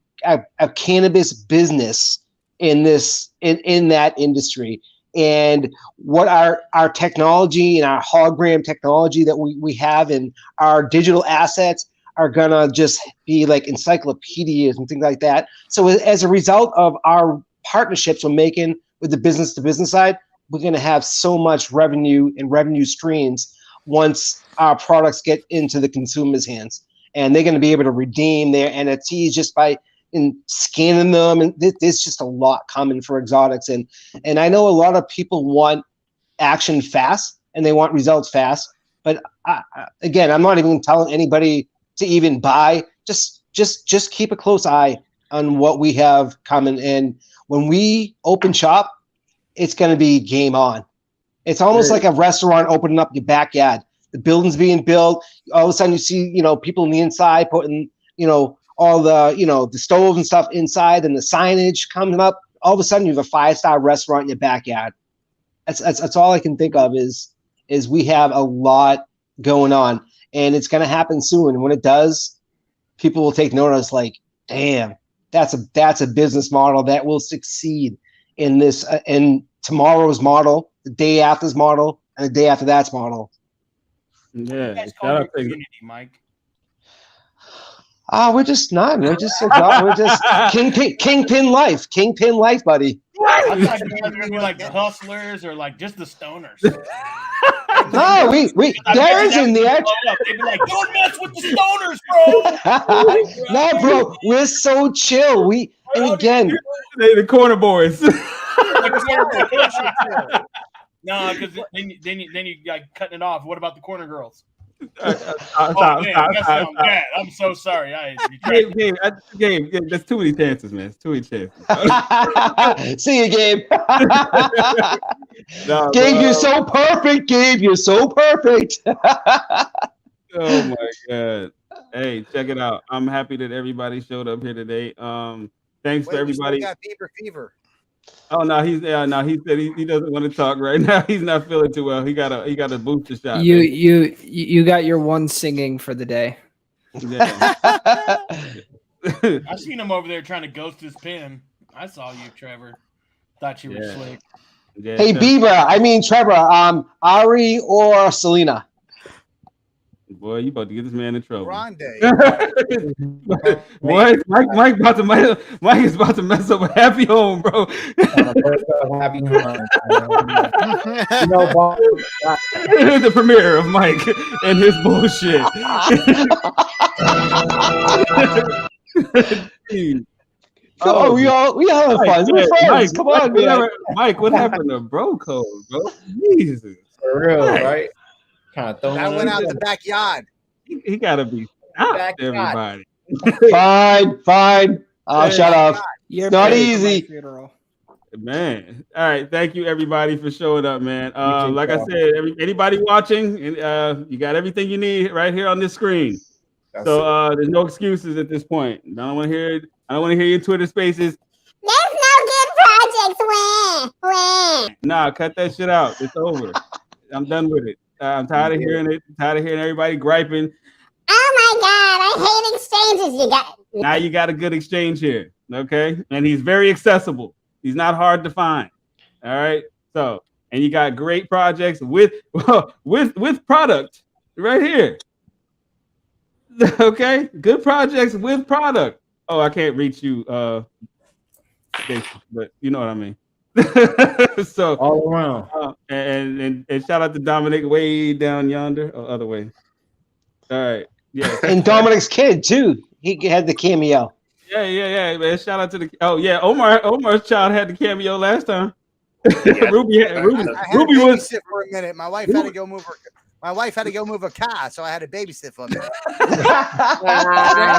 cannabis business in that industry. And what our technology and our hologram technology that we have and our digital assets are gonna just be like encyclopedias and things like that. So as a result of our partnerships we're making with the business to business side, we're gonna have so much revenue and revenue streams once our products get into the consumer's hands. And they're gonna be able to redeem their NFTs just by scanning them. And there's just a lot coming for exotics. And I know a lot of people want action fast and they want results fast. But again, I'm not even telling anybody to even buy. Just keep a close eye on what we have coming. And when we open shop, it's going to be game on. It's almost like a restaurant opening up your backyard. The building's being built. All of a sudden you see, people on the inside putting, all the, the stoves and stuff inside and the signage coming up. All of a sudden you have a 5-star restaurant in your backyard. That's all I can think of is we have a lot going on. And it's going to happen soon. And when it does, people will take notice like, damn, that's a business model that will succeed in this, in tomorrow's model, the day after's model, and the day after that's model. Yeah. Shout out to community, Mike. We're just not. We're just kingpin life. Kingpin life, buddy. I thought you guys were gonna be like the hustlers or like just the stoners. No, Darren's in there. They'd be like, don't mess with the stoners, bro. No, bro, we're so chill. And again, the corner boys. No, because then you got cutting it off. What about the corner girls? I'm so sorry. Gabe, there's too many chances, man. It's too many chances. See you, Gabe. No, Gabe, you're so perfect. Gabe, you're so perfect. Oh my god! Hey, check it out. I'm happy that everybody showed up here today. Thanks for everybody. We got fever. Oh no, he said he doesn't want to talk right now. He's not feeling too well. He got a booster shot. You got your one singing for the day. Yeah. I seen him over there trying to ghost his pin. I saw you, Trevor. Thought you were slick. Yeah, hey, Trevor, Ari or Selena? Boy, you about to get this man in trouble. Grande. Boy, Mike is about to mess up a happy home, bro. Happy home. The premiere of Mike and his bullshit. Oh, we all have fun. We're friends. Come on, man. Mike, what happened to bro code, bro? Jesus. For real, right? That went out the backyard. He gotta be stopped, everybody. Fine. Shut up. It's not easy. Man. All right. Thank you, everybody, for showing up, man. Like I said, anybody watching, you got everything you need right here on this screen. So there's no excuses at this point. I don't want to hear it. I don't want to hear your Twitter spaces. There's no good projects. Wah. Nah, cut that shit out. It's over. I'm done with it. I'm tired of hearing it. Tired of hearing everybody griping. Oh my God, I hate exchanges. You got now. You got a good exchange here, okay? And he's very accessible. He's not hard to find. All right. So, and you got great projects with product right here. Okay, good projects with product. Oh, I can't reach you, but you know what I mean. So all around, and shout out to Dominic way down yonder, or other way. All right, yeah, and Dominic's kid too. He had the cameo. Yeah, man. Shout out to the Omar's child had the cameo last time. Yeah. Ruby was sit for a minute. My wife had to go move a car, so I had to babysit for a minute.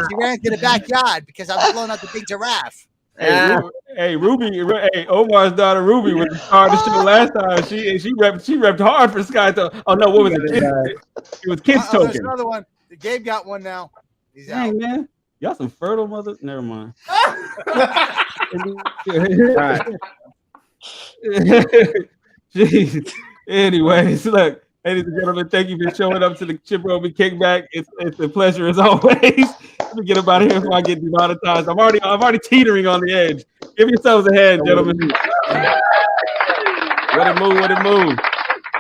She ran to the backyard because I was blowing up the big giraffe. Hey, Omar's daughter Ruby was the star of the show last time. She repped hard for Sky. Oh no, what was it? It was Kids Token. There's another one. Gabe got one now. He's Dang, out. man. Y'all some fertile mothers. Never mind. Jeez. Anyways, look, Ladies and gentlemen, thank you for showing up to the Shibrobi Kickback. It's a pleasure as always. Let me get up out of here before I get demonetized. I'm already teetering on the edge. Give yourselves a hand, gentlemen. What it move.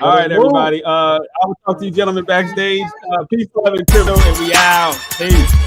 All right, everybody. I will talk to you gentlemen backstage. Peace, love, and crypto, and we out. Peace.